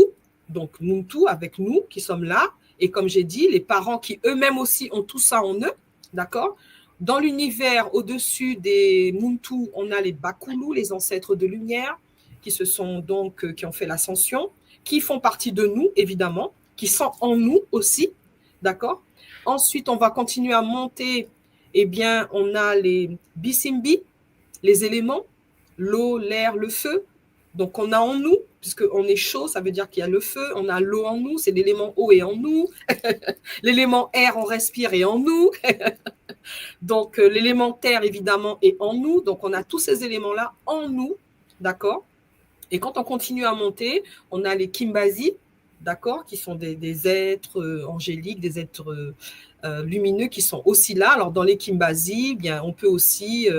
donc Muntu avec nous qui sommes là. Et comme j'ai dit, les parents qui eux-mêmes aussi ont tout ça en eux, d'accord. Dans l'univers, au-dessus des Muntu, on a les Bakulu, les ancêtres de lumière, qui ont fait l'ascension, qui font partie de nous, évidemment, qui sont en nous aussi, d'accord. Ensuite, on va continuer à monter, eh bien, on a les Bisimbi, les éléments, l'eau, l'air, le feu. Donc, on a en nous, puisqu'on est chaud, ça veut dire qu'il y a le feu. On a l'eau en nous, c'est l'élément eau est en nous. L'élément air, on respire, est en nous. Donc, l'élément terre, évidemment, est en nous. Donc, on a tous ces éléments-là en nous, d'accord. Et quand on continue à monter, on a les Kimbasi, d'accord, qui sont des êtres angéliques, des êtres lumineux qui sont aussi là. Alors, dans les Kimbasi, bien, on peut aussi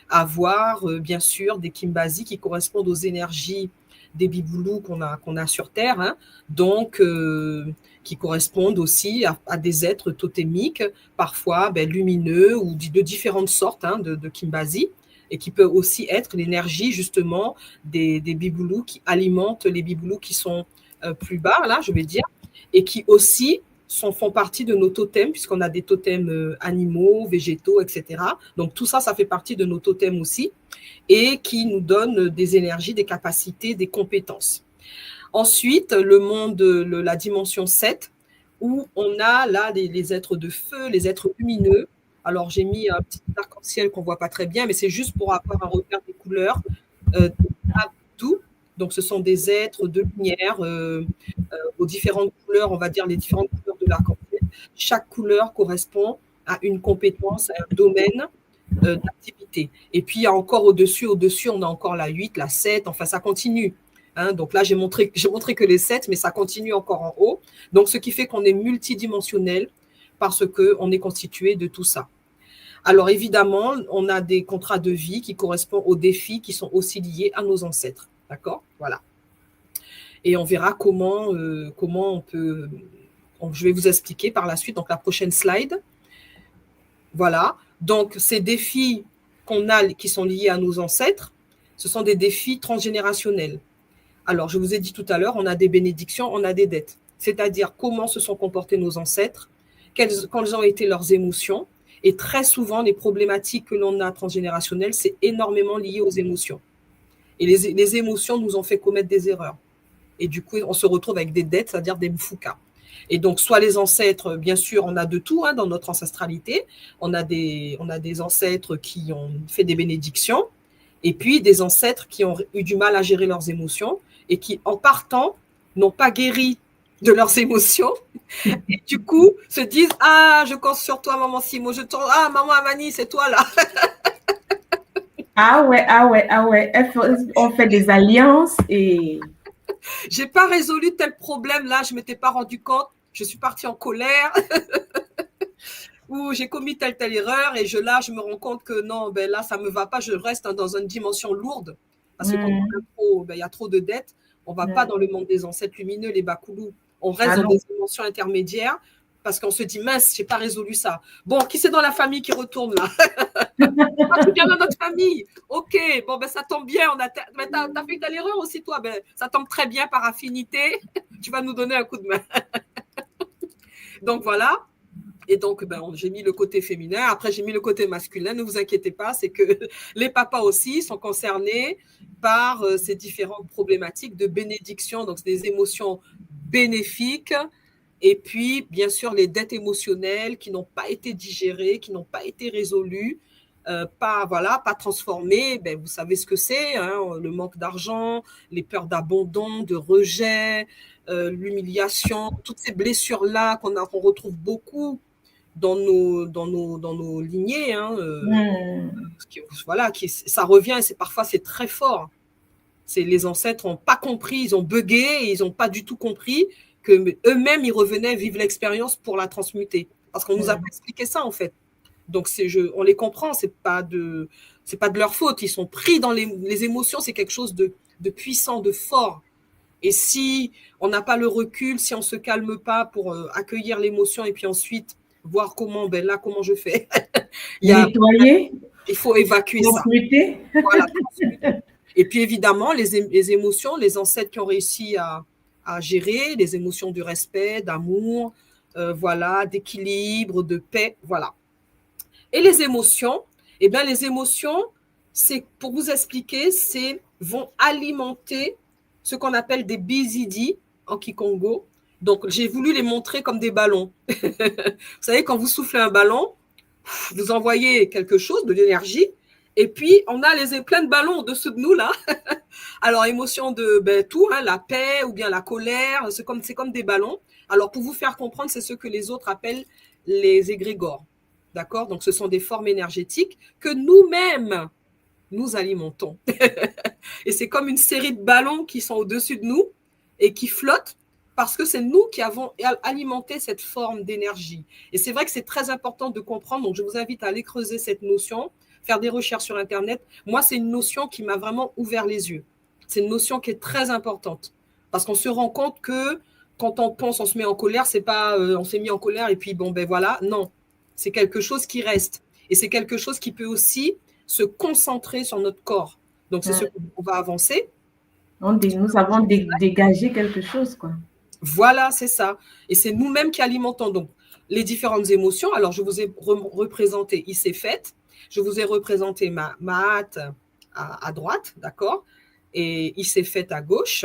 avoir, bien sûr, des Kimbasi qui correspondent aux énergies des biboulous qu'on a sur Terre, hein, donc qui correspondent aussi à des êtres totémiques, parfois lumineux ou de différentes sortes, hein, de Kimbasi, et qui peut aussi être l'énergie justement des biboulous qui alimentent les biboulous qui sont plus bas, là, je vais dire, et qui aussi font partie de nos totems, puisqu'on a des totems animaux, végétaux, etc. Donc tout ça, ça fait partie de nos totems aussi, et qui nous donnent des énergies, des capacités, des compétences. Ensuite, le monde, la dimension 7, où on a là les êtres de feu, les êtres lumineux. Alors, j'ai mis un petit arc-en-ciel qu'on ne voit pas très bien, mais c'est juste pour avoir un repère des couleurs. Tout. Donc, ce sont des êtres de lumière aux différentes couleurs, on va dire les différentes couleurs de l'arc-en-ciel. Chaque couleur correspond à une compétence, à un domaine d'activité. Et puis, il y a encore au-dessus, on a encore la 8, la 7, enfin, ça continue. Hein, donc là, j'ai montré que les 7, mais ça continue encore en haut. Donc, ce qui fait qu'on est multidimensionnel parce qu'on est constitué de tout ça. Alors, évidemment, on a des contrats de vie qui correspondent aux défis qui sont aussi liés à nos ancêtres. D'accord ? Voilà. Et on verra comment on peut... Je vais vous expliquer par la suite, donc la prochaine slide. Voilà. Donc, ces défis qu'on a, qui sont liés à nos ancêtres, ce sont des défis transgénérationnels. Alors, je vous ai dit tout à l'heure, on a des bénédictions, on a des dettes. C'est-à-dire comment se sont comportés nos ancêtres, quelles ont été leurs émotions. Et très souvent, les problématiques que l'on a transgénérationnelles, c'est énormément lié aux émotions. Et les émotions nous ont fait commettre des erreurs. Et du coup, on se retrouve avec des dettes, c'est-à-dire des mfuka. Et donc, soit les ancêtres, bien sûr, on a de tout dans notre ancestralité. On a des ancêtres qui ont fait des bénédictions, et puis des ancêtres qui ont eu du mal à gérer leurs émotions et qui, en partant, n'ont pas guéri de leurs émotions. Et du coup, se disent « Ah, je compte sur toi, maman Simo. Ah, maman Amani, c'est toi là. » Ah ouais. On fait des alliances et... J'ai pas résolu tel problème là, je m'étais pas rendu compte. Je suis partie en colère. Ou j'ai commis telle erreur et je me rends compte que non, ben là, ça me va pas, je reste dans une dimension lourde. Parce que quand il y a trop de dettes, on va pas dans le monde des ancêtres lumineux, les Bakoulous. On reste dans des dimensions intermédiaires parce qu'on se dit, mince, j'ai pas résolu ça. Bon, qui c'est dans la famille qui retourne là? Tu viens dans notre famille. Ok, bon, ben ça tombe bien. T'as fait telle erreur aussi, toi. Ben, ça tombe très bien par affinité. Tu vas nous donner un coup de main. Donc voilà. Et donc, j'ai mis le côté féminin. Après, j'ai mis le côté masculin. Ne vous inquiétez pas, c'est que les papas aussi sont concernés par ces différentes problématiques de bénédiction. Donc, c'est des émotions bénéfiques. Et puis, bien sûr, les dettes émotionnelles qui n'ont pas été digérées, qui n'ont pas été résolues, pas transformées. Vous savez ce que c'est, le manque d'argent, les peurs d'abandon, de rejet, l'humiliation, toutes ces blessures-là qu'on retrouve beaucoup dans nos lignées, ça revient et parfois c'est très fort. Les ancêtres n'ont pas compris, ils ont bugué et ils n'ont pas du tout compris que eux-mêmes ils revenaient vivre l'expérience pour la transmuter. Parce qu'on nous a pas expliqué ça en fait. Donc on les comprend, c'est pas de leur faute. Ils sont pris dans les émotions, c'est quelque chose de puissant, de fort. Et si on n'a pas le recul, si on se calme pas pour accueillir l'émotion et puis ensuite voir comment je fais. Nettoyer. Il faut évacuer ça. Voilà. Et puis évidemment, les émotions, les ancêtres qui ont réussi à gérer, les émotions du respect, d'amour, d'équilibre, de paix, voilà. Et les émotions, les émotions, c'est pour vous expliquer, vont alimenter ce qu'on appelle des bizidi en Kikongo. Donc, j'ai voulu les montrer comme des ballons. Vous savez, quand vous soufflez un ballon, vous envoyez quelque chose, de l'énergie, et puis on a plein de ballons au-dessus de nous, là. Alors, émotion de tout, la paix ou bien la colère, c'est comme des ballons. Alors, pour vous faire comprendre, c'est ce que les autres appellent les égrégores. D'accord? Donc, ce sont des formes énergétiques que nous-mêmes, nous alimentons. Et c'est comme une série de ballons qui sont au-dessus de nous et qui flottent parce que c'est nous qui avons alimenté cette forme d'énergie. Et c'est vrai que c'est très important de comprendre. Donc, je vous invite à aller creuser cette notion, faire des recherches sur Internet. Moi, c'est une notion qui m'a vraiment ouvert les yeux. C'est une notion qui est très importante parce qu'on se rend compte que quand on pense, on se met en colère, c'est pas on s'est mis en colère et puis voilà. Non, c'est quelque chose qui reste. Et c'est quelque chose qui peut aussi se concentrer sur notre corps. Donc, c'est ce qu'on va avancer. Nous avons dégagé quelque chose, quoi. Voilà, c'est ça. Et c'est nous-mêmes qui alimentons donc les différentes émotions. Alors, je vous ai représenté il s'est fait. Je vous ai représenté ma hâte à droite, d'accord? Et il s'est fait à gauche.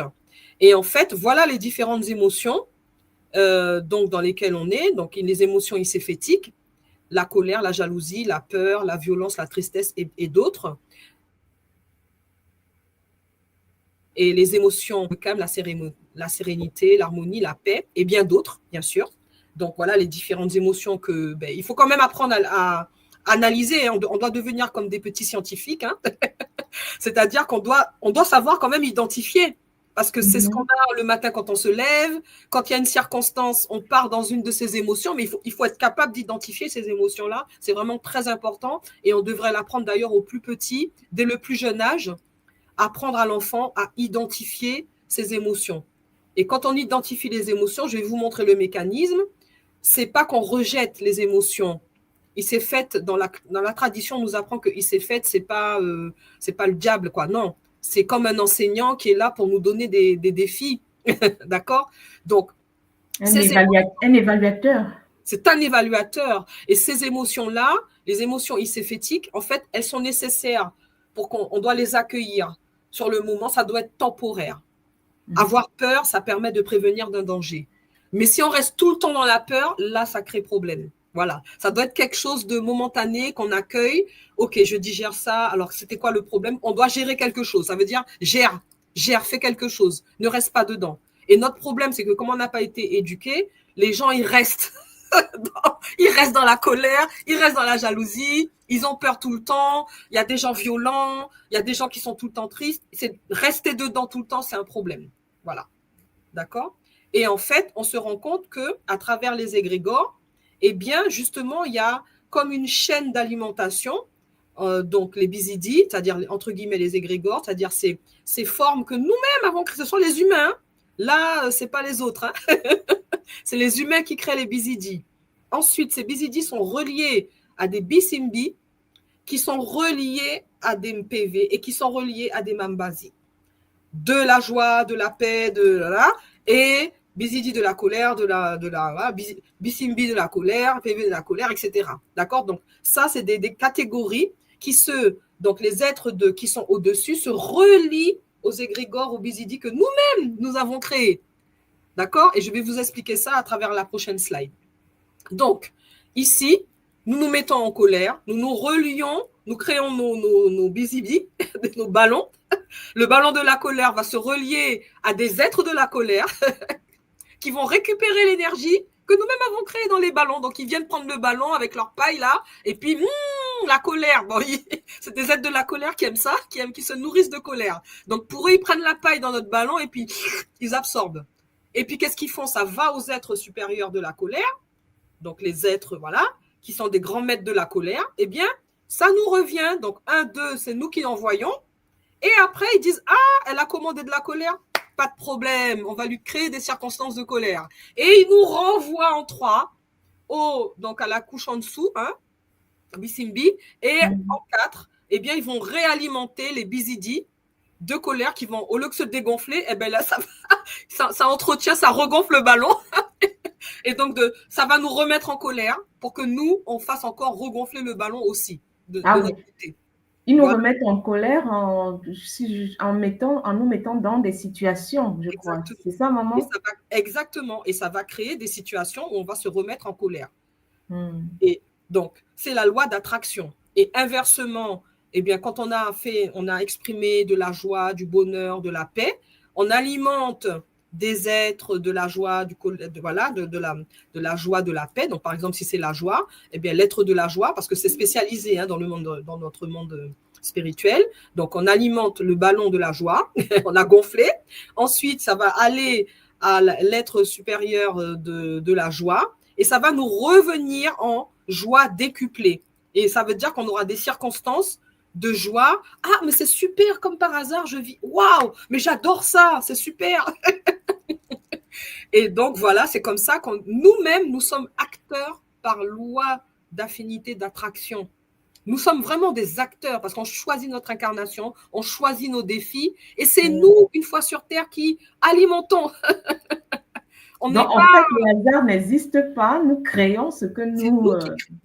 Et en fait, voilà les différentes émotions donc dans lesquelles on est. Donc, les émotions iséphétiques, la colère, la jalousie, la peur, la violence, la tristesse et d'autres. Et les émotions, le calme, la sérénité, l'harmonie, la paix, et bien d'autres, bien sûr. Donc voilà les différentes émotions que il faut quand même apprendre à analyser. On doit devenir comme des petits scientifiques. C'est-à-dire qu'on doit savoir quand même identifier. Parce que c'est ce qu'on a le matin quand on se lève. Quand il y a une circonstance, on part dans une de ces émotions, mais il faut être capable d'identifier ces émotions-là. C'est vraiment très important. Et on devrait l'apprendre d'ailleurs aux plus petits, dès le plus jeune âge, apprendre à l'enfant à identifier ses émotions. Et quand on identifie les émotions, je vais vous montrer le mécanisme. C'est pas qu'on rejette les émotions. Il s'est fait dans la tradition, on nous apprend que il s'est fait, c'est pas le diable, quoi. Non, c'est comme un enseignant qui est là pour nous donner des défis, d'accord? Donc un évaluateur. C'est un évaluateur. Et ces émotions-là, les émotions iséphétiques, en fait, elles sont nécessaires pour qu'on doit les accueillir. Sur le moment, ça doit être temporaire. Avoir peur, ça permet de prévenir d'un danger. Mais si on reste tout le temps dans la peur, là, ça crée problème. Voilà. Ça doit être quelque chose de momentané qu'on accueille. Ok, je digère ça. Alors, c'était quoi le problème? On doit gérer quelque chose. Ça veut dire gère, fais quelque chose. Ne reste pas dedans. Et notre problème, c'est que comme on n'a pas été éduqué, les gens, ils restent. Ils restent dans la colère, ils restent dans la jalousie, ils ont peur tout le temps, il y a des gens violents, il y a des gens qui sont tout le temps tristes. C'est rester dedans tout le temps, c'est un problème. Voilà. D'accord? Et en fait, on se rend compte que à travers les égrégores, eh bien, justement, il y a comme une chaîne d'alimentation, donc les bizidis, c'est-à-dire entre guillemets les égrégores, c'est-à-dire ces formes que nous-mêmes avons créées, ce sont les humains. Là, c'est pas les autres. Hein. C'est les humains qui créent les bizidis. Ensuite, ces bizidis sont reliés à des bisimbi, qui sont reliés à des mpv et qui sont reliés à des mambasi. De la joie, de la paix, et bizidi de la colère, bisimbi de la colère, PV de la colère, etc. D'accord? Donc, ça, c'est des catégories donc les êtres qui sont au-dessus se relient aux égrégores, aux bizidi que nous-mêmes, nous avons créés. D'accord? Et je vais vous expliquer ça à travers la prochaine slide. Donc, ici, nous nous mettons en colère, nous nous relions, nous créons nos bizidi, nos ballons. Le ballon de la colère va se relier à des êtres de la colère qui vont récupérer l'énergie que nous-mêmes avons créée dans les ballons. Donc, ils viennent prendre le ballon avec leur paille là, et puis, la colère. Bon, c'est des êtres de la colère qui aiment ça, qui se nourrissent de colère. Donc, pour eux, ils prennent la paille dans notre ballon et puis, ils absorbent. Et puis, qu'est-ce qu'ils font? Ça va aux êtres supérieurs de la colère. Donc, les êtres, voilà, qui sont des grands maîtres de la colère. Eh bien, ça nous revient. Donc, 1, 2, c'est nous qui l'envoyons. Et après, ils disent, ah, elle a commandé de la colère, pas de problème, on va lui créer des circonstances de colère. Et ils nous renvoient en 3, donc à la couche en dessous, hein, bisimbi, et en 4, eh bien, ils vont réalimenter les bizidis de colère qui vont, au lieu de se dégonfler, eh bien là, ça entretient, ça regonfle le ballon. Et donc, ça va nous remettre en colère pour que nous, on fasse encore regonfler le ballon aussi, de notre côté. Ils nous remettent en colère en nous mettant dans des situations, je crois. C'est ça, maman? Exactement. Et ça va créer des situations où on va se remettre en colère. Et donc, c'est la loi d'attraction. Et inversement, eh bien, quand on a exprimé de la joie, du bonheur, de la paix, on alimente des êtres de la joie, de la joie, de la paix. Donc, par exemple, si c'est la joie, eh bien, l'être de la joie, parce que c'est spécialisé hein, dans notre monde spirituel. Donc, on alimente le ballon de la joie, on a gonflé. Ensuite, ça va aller à l'être supérieur de la joie et ça va nous revenir en joie décuplée. Et ça veut dire qu'on aura des circonstances de joie. Ah, mais c'est super, comme par hasard, je vis. Waouh, mais j'adore ça, c'est super. Et donc, voilà, c'est comme ça que nous-mêmes, nous sommes acteurs par loi d'affinité, d'attraction. Nous sommes vraiment des acteurs parce qu'on choisit notre incarnation, on choisit nos défis et c'est nous, une fois sur Terre, qui alimentons. Donc, en fait, le hasard n'existe pas, nous créons ce que nous...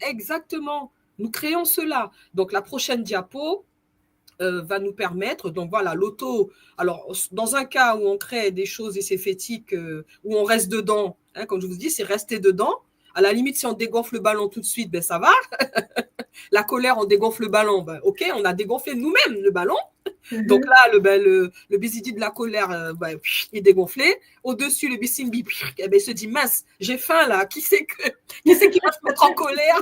Exactement, nous créons cela. Donc, la prochaine diapo va nous permettre, donc voilà, l'auto, alors dans un cas où on crée des choses esséphétiques, où on reste dedans, hein, comme je vous dis, c'est rester dedans. À la limite, si on dégonfle le ballon tout de suite, ben ça va. La colère, on dégonfle le ballon. Ben, ok, on a dégonflé nous-mêmes le ballon. Donc là, le bizidi de la colère, il est dégonflé. Au-dessus, le bisimbi, il se dit, mince, j'ai faim là. Qui c'est qui va se mettre en colère?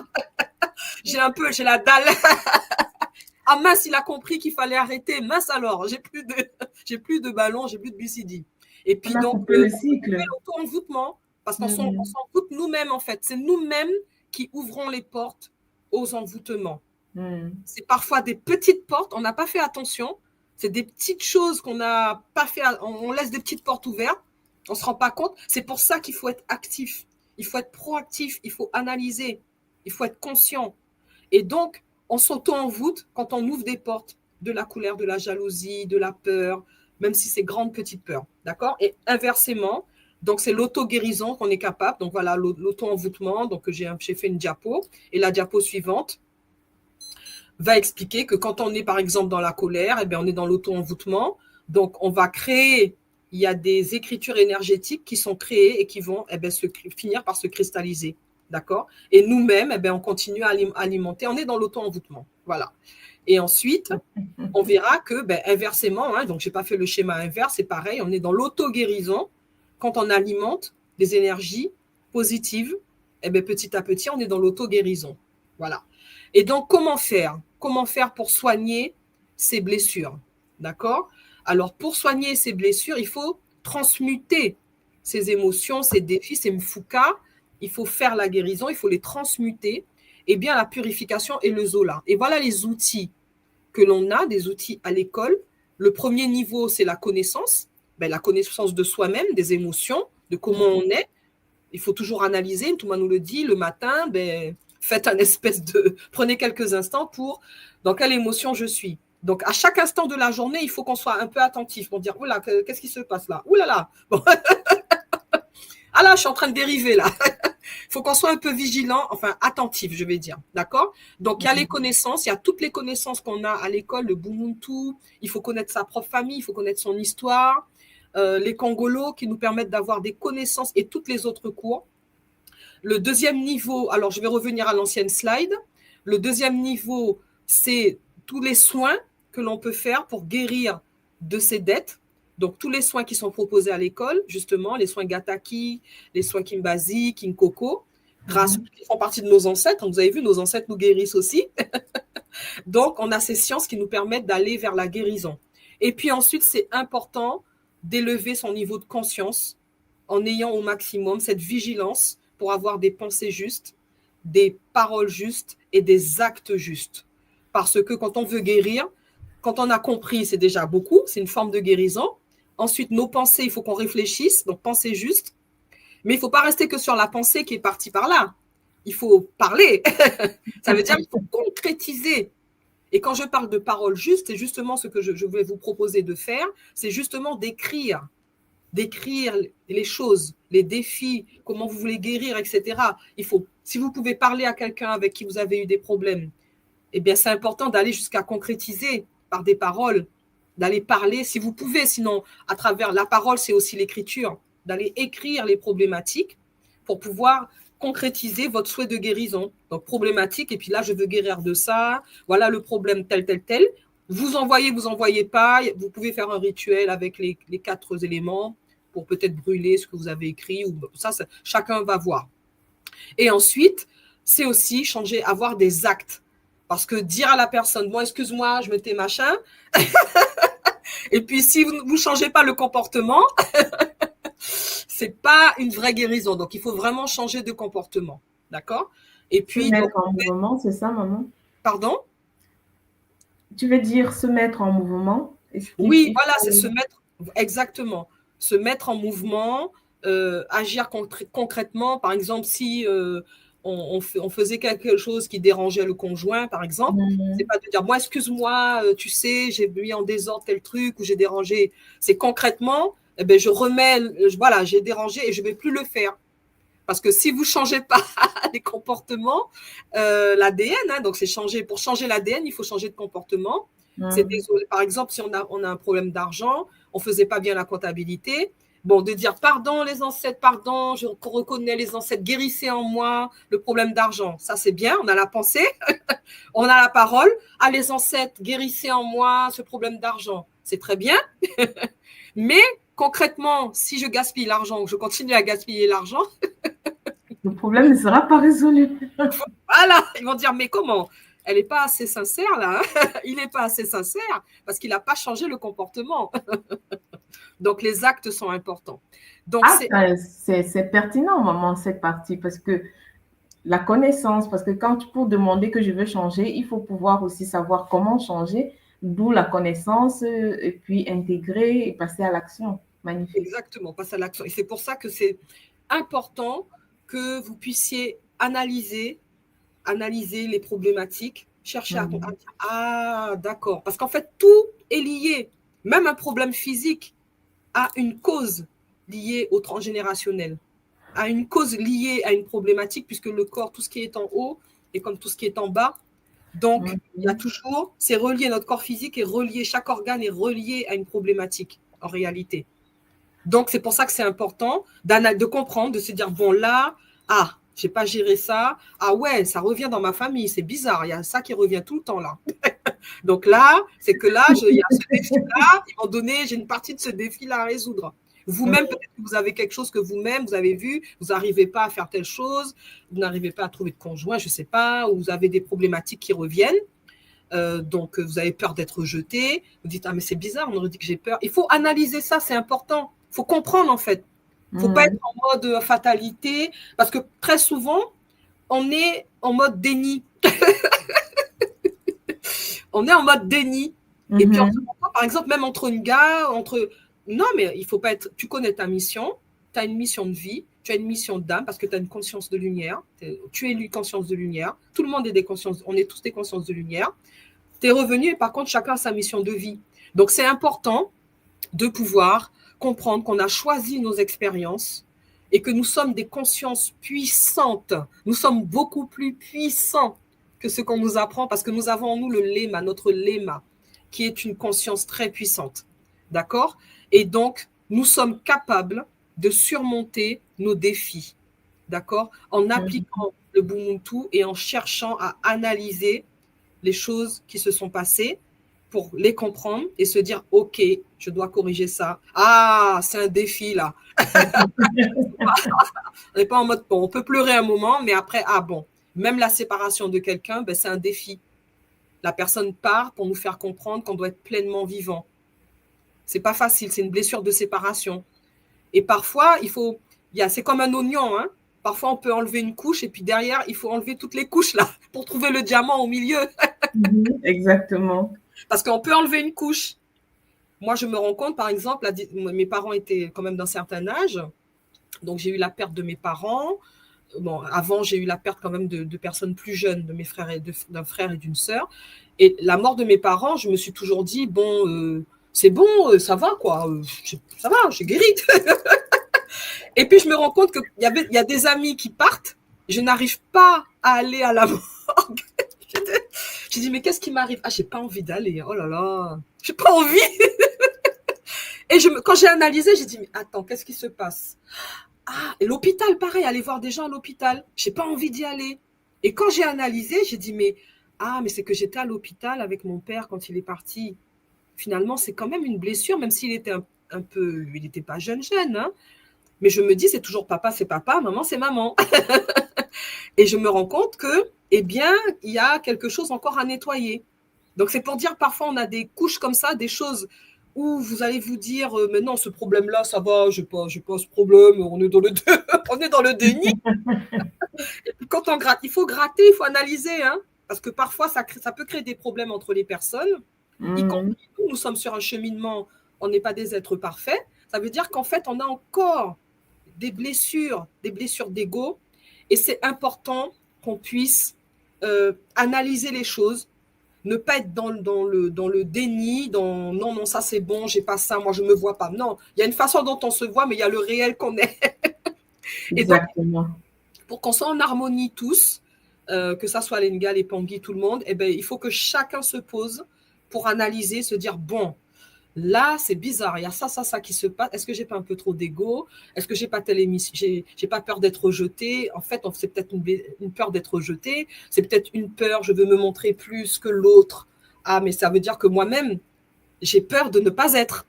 J'ai la dalle. Ah mince, il a compris qu'il fallait arrêter. Mince alors, j'ai plus de ballon, j'ai plus de bizidi. Et puis donc, le cycle. On fait l'auto-envoûtement. Parce qu'on s'envoûte nous-mêmes, en fait. C'est nous-mêmes qui ouvrons les portes aux envoûtements. C'est parfois des petites portes, on n'a pas fait attention. C'est des petites choses qu'on n'a pas fait. On laisse des petites portes ouvertes, on ne se rend pas compte. C'est pour ça qu'il faut être actif, il faut être proactif, il faut analyser, il faut être conscient. Et donc, on s'auto-envoûte quand on ouvre des portes de la colère, de la jalousie, de la peur, même si c'est grande petite peur. D'accord? Et inversement, donc, c'est l'auto-guérison qu'on est capable. Donc, voilà, l'auto-envoûtement. Donc, j'ai fait une diapo. Et la diapo suivante va expliquer que quand on est, par exemple, dans la colère, eh bien, on est dans l'auto-envoûtement. Donc, on va créer il y a des écritures énergétiques qui sont créées et qui vont finir par se cristalliser. D'accord? Et nous-mêmes, on continue à alimenter. On est dans l'auto-envoûtement. Voilà. Et ensuite, on verra que, inversement, donc je n'ai pas fait le schéma inverse, c'est pareil, on est dans l'auto-guérison. Quand on alimente des énergies positives, petit à petit, on est dans l'auto-guérison. Voilà. Et donc, comment faire? Comment faire pour soigner ces blessures? D'accord? Alors, pour soigner ces blessures, il faut transmuter ces émotions, ces défis, ces mfuka. Il faut faire la guérison, il faut les transmuter. Et bien, la purification et le zola. Et voilà les outils que l'on a, des outils à l'école. Le premier niveau, c'est la connaissance. La connaissance de soi-même, des émotions, de comment on est. Il faut toujours analyser. Tout le monde nous le dit, le matin, faites un espèce de... Prenez quelques instants pour dans quelle émotion je suis. Donc, à chaque instant de la journée, il faut qu'on soit un peu attentif pour dire, oula, qu'est-ce qui se passe là? Oula là, bon. Ah là, je suis en train de dériver là. Il faut qu'on soit un peu vigilant, enfin attentif, je vais dire. D'accord? Donc, il y a les connaissances, il y a toutes les connaissances qu'on a à l'école, le Ubuntu. Il faut connaître sa propre famille, il faut connaître son histoire. Les Congolos qui nous permettent d'avoir des connaissances et toutes les autres cours. Le deuxième niveau, alors je vais revenir à l'ancienne slide. Le deuxième niveau, c'est tous les soins que l'on peut faire pour guérir de ces dettes. Donc, tous les soins qui sont proposés à l'école, justement, les soins Gataki, les soins Kimbazi, Kinkoko, qui font partie de nos ancêtres. Vous avez vu, nos ancêtres nous guérissent aussi. Donc, on a ces sciences qui nous permettent d'aller vers la guérison. Et puis ensuite, c'est important d'élever son niveau de conscience en ayant au maximum cette vigilance pour avoir des pensées justes, des paroles justes et des actes justes. Parce que quand on veut guérir, quand on a compris, c'est déjà beaucoup, c'est une forme de guérison. Ensuite, nos pensées, il faut qu'on réfléchisse, donc pensée juste. Mais il ne faut pas rester que sur la pensée qui est partie par là. Il faut parler. Ça veut dire qu'il faut concrétiser. Et quand je parle de paroles justes, c'est justement ce que je vais vous proposer de faire, c'est justement d'écrire les choses, les défis, comment vous voulez guérir, etc. Il faut, si vous pouvez parler à quelqu'un avec qui vous avez eu des problèmes, eh bien, c'est important d'aller jusqu'à concrétiser par des paroles, d'aller parler si vous pouvez. Sinon, à travers la parole, c'est aussi l'écriture, d'aller écrire les problématiques pour pouvoir concrétiser votre souhait de guérison. Donc, problématique, et puis là, je veux guérir de ça, voilà le problème tel, tel, tel. Vous envoyez pas, vous pouvez faire un rituel avec les 4 éléments pour peut-être brûler ce que vous avez écrit, ou ça, chacun va voir. Et ensuite, c'est aussi changer, avoir des actes. Parce que dire à la personne, bon, excuse-moi, je me tais machin, et puis si vous ne changez pas le comportement, c'est pas une vraie guérison. Donc, il faut vraiment changer de comportement. D'accord? Et puis. Se mettre en mouvement, c'est ça, maman? Pardon? Tu veux dire se mettre en mouvement? Oui, voilà, c'est se mettre, exactement, se mettre en mouvement, agir concrètement. Par exemple, si on faisait quelque chose qui dérangeait le conjoint, par exemple, c'est pas de dire, moi, excuse-moi, tu sais, j'ai mis en désordre tel truc ou j'ai dérangé. C'est concrètement, je remets, voilà, j'ai dérangé et je vais plus le faire. Parce que si vous changez pas les comportements, l'ADN, donc c'est changer. Pour changer l'ADN, il faut changer de comportement. C'est désolé. Par exemple, si on a un problème d'argent, on faisait pas bien la comptabilité. Bon, de dire pardon les ancêtres, pardon, je reconnais les ancêtres, guérissez en moi le problème d'argent. Ça c'est bien, on a la pensée, on a la parole. Ah les ancêtres, guérissez en moi ce problème d'argent. C'est très bien. Mais concrètement, si je gaspille l'argent ou je continue à gaspiller l'argent, le problème ne sera pas résolu. Voilà, ils vont dire, mais comment? Elle n'est pas assez sincère, là. Il n'est pas assez sincère parce qu'il n'a pas changé le comportement. Donc, les actes sont importants. Donc, c'est pertinent, maman, cette partie, parce que la connaissance, parce que pour demander que je veux changer, il faut pouvoir aussi savoir comment changer, d'où la connaissance, et puis intégrer et passer à l'action. Magnifique. Exactement, passer à l'action. Et c'est pour ça que c'est important que vous puissiez analyser les problématiques, chercher à dire, ah, d'accord. Parce qu'en fait, tout est lié. Même un problème physique a une cause liée au transgénérationnel, a une cause liée à une problématique, puisque le corps, tout ce qui est en haut, est comme tout ce qui est en bas. Donc, il y a toujours, c'est relié, notre corps physique est relié, chaque organe est relié à une problématique, en réalité. Donc, c'est pour ça que c'est important de comprendre, de se dire, bon, là, j'ai pas géré ça. Ah ouais, ça revient dans ma famille, c'est bizarre, il y a ça qui revient tout le temps là. Donc là, c'est que là, il y a ce défi-là, à un moment donné, j'ai une partie de ce défi-là à résoudre. Vous-même, peut-être que vous avez quelque chose que vous-même, vous avez vu, vous n'arrivez pas à faire telle chose, vous n'arrivez pas à trouver de conjoint, je ne sais pas, ou vous avez des problématiques qui reviennent. Donc, vous avez peur d'être rejeté. Vous dites, ah, mais c'est bizarre, on aurait dit que j'ai peur. Il faut analyser ça, c'est important. Il faut comprendre, en fait. Il ne faut pas être en mode fatalité, parce que très souvent, on est en mode déni. On est en mode déni. Et puis, par exemple, même entre une gars, non, mais il ne faut pas être. Tu connais ta mission, tu as une mission de vie, tu as une mission d'âme parce que tu as une conscience de lumière. Tu es une conscience de lumière. Tout le monde est des consciences. On est tous des consciences de lumière. Tu es revenu et par contre, chacun a sa mission de vie. Donc, c'est important de pouvoir comprendre qu'on a choisi nos expériences et que nous sommes des consciences puissantes. Nous sommes beaucoup plus puissants que ce qu'on nous apprend parce que nous avons en nous le léma, notre léma, qui est une conscience très puissante. D'accord? Et donc, nous sommes capables de surmonter nos défis. D'accord? En appliquant le Ubuntu et en cherchant à analyser les choses qui se sont passées pour les comprendre et se dire, OK, je dois corriger ça. Ah, c'est un défi, là. On n'est pas en mode, bon, on peut pleurer un moment, mais après, bon, même la séparation de quelqu'un, c'est un défi. La personne part pour nous faire comprendre qu'on doit être pleinement vivant. C'est pas facile, c'est une blessure de séparation. Et parfois, c'est comme un oignon, hein. Parfois, on peut enlever une couche et puis derrière, il faut enlever toutes les couches là pour trouver le diamant au milieu. Exactement. Parce qu'on peut enlever une couche. Moi, je me rends compte, par exemple, mes parents étaient quand même d'un certain âge. Donc, j'ai eu la perte de mes parents. Bon, avant, j'ai eu la perte quand même de personnes plus jeunes, de mes frères d'un frère et d'une sœur. Et la mort de mes parents, je me suis toujours dit, bon, c'est bon, ça va, quoi. Ça va, j'ai guéri. Et puis, je me rends compte qu'il y a des amis qui partent. Je n'arrive pas à aller à la morgue. J'ai dit, mais qu'est-ce qui m'arrive? Ah, j'ai pas envie d'aller. Oh là là, j'ai pas envie. Et quand j'ai analysé, j'ai dit, mais attends, qu'est-ce qui se passe? Ah, et l'hôpital, pareil, aller voir des gens à l'hôpital. J'ai pas envie d'y aller. Et quand j'ai analysé, j'ai dit, mais c'est que j'étais à l'hôpital avec mon père quand il est parti. Finalement, c'est quand même une blessure, même s'il était un peu, il n'était pas jeune, hein. Mais je me dis, c'est toujours papa, c'est papa, maman, c'est maman. Et je me rends compte que, eh bien, il y a quelque chose encore à nettoyer. Donc, c'est pour dire, parfois, on a des couches comme ça, des choses où vous allez vous dire, mais non, ce problème-là, ça va, j'ai pas ce problème, on est dans le déni. Et puis, quand on gratte, il faut gratter, il faut analyser, hein, parce que parfois, ça peut créer des problèmes entre les personnes. Y compris nous sommes sur un cheminement, on n'est pas des êtres parfaits. Ça veut dire qu'en fait, on a encore des blessures d'ego. Et c'est important qu'on puisse analyser les choses, ne pas être dans le déni, non, ça c'est bon, j'ai pas ça, moi je me vois pas. Non, il y a une façon dont on se voit, mais il y a le réel qu'on est. Exactement. Et donc, pour qu'on soit en harmonie tous, que ça soit Lenga, les Pangui, tout le monde, il faut que chacun se pose pour analyser, se dire, bon, là, c'est bizarre, il y a ça qui se passe. Est-ce que j'ai pas un peu trop d'ego? Est-ce que j'ai pas telle émission? J'ai pas peur d'être rejeté? En fait, c'est peut-être une peur d'être rejeté. C'est peut-être une peur, je veux me montrer plus que l'autre. Ah, mais ça veut dire que moi-même, j'ai peur de ne pas être.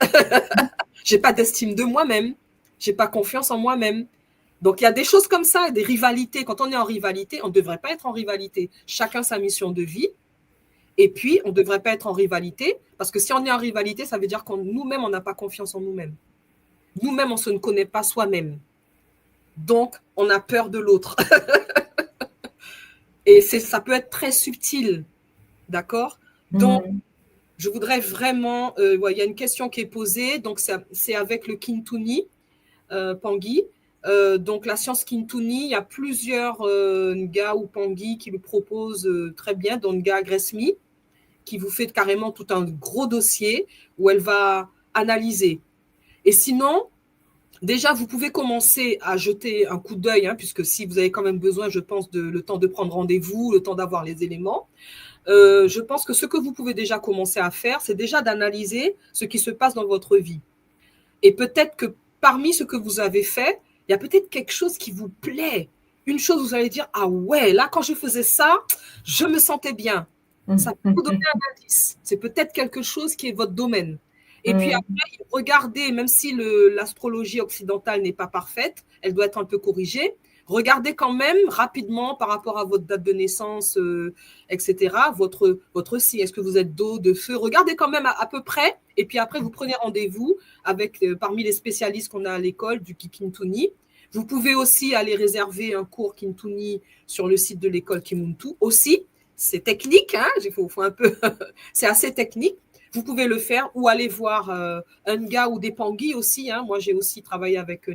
J'ai pas d'estime de moi-même. J'ai pas confiance en moi-même. Donc, il y a des choses comme ça, des rivalités. Quand on est en rivalité, on ne devrait pas être en rivalité. Chacun sa mission de vie. Et puis, on ne devrait pas être en rivalité, parce que si on est en rivalité, ça veut dire que nous-mêmes, on n'a pas confiance en nous-mêmes. Nous-mêmes, on ne se connaît pas soi-même. Donc, on a peur de l'autre. Et ça peut être très subtil, d'accord? Donc, je voudrais vraiment... il y a une question qui est posée, donc c'est avec le Kintuni, Pangui. Donc, la science Kintuni, il y a plusieurs Nga ou Pangui qui le proposent très bien, dont Nga Gresmi, qui vous fait carrément tout un gros dossier où elle va analyser. Et sinon, déjà, vous pouvez commencer à jeter un coup d'œil, hein, puisque si vous avez quand même besoin, je pense, le temps de prendre rendez-vous, le temps d'avoir les éléments, je pense que ce que vous pouvez déjà commencer à faire, c'est déjà d'analyser ce qui se passe dans votre vie. Et peut-être que parmi ce que vous avez fait, il y a peut-être quelque chose qui vous plaît. Une chose, vous allez dire, ah ouais, là, quand je faisais ça, je me sentais bien. Ça peut vous donner un indice. C'est peut-être quelque chose qui est votre domaine. Et puis après, regardez, même si l'astrologie occidentale n'est pas parfaite, elle doit être un peu corrigée, regardez quand même rapidement par rapport à votre date de naissance, etc., votre signe. Est-ce que vous êtes d'eau, de feu? Regardez quand même à peu près. Et puis après, vous prenez rendez-vous avec parmi les spécialistes qu'on a à l'école du Kintuni. Vous pouvez aussi aller réserver un cours Kintuni sur le site de l'école Kimuntu aussi. C'est technique, hein, faut un peu, c'est assez technique. Vous pouvez le faire ou aller voir un gars ou des Pangui aussi. Hein. Moi, j'ai aussi travaillé avec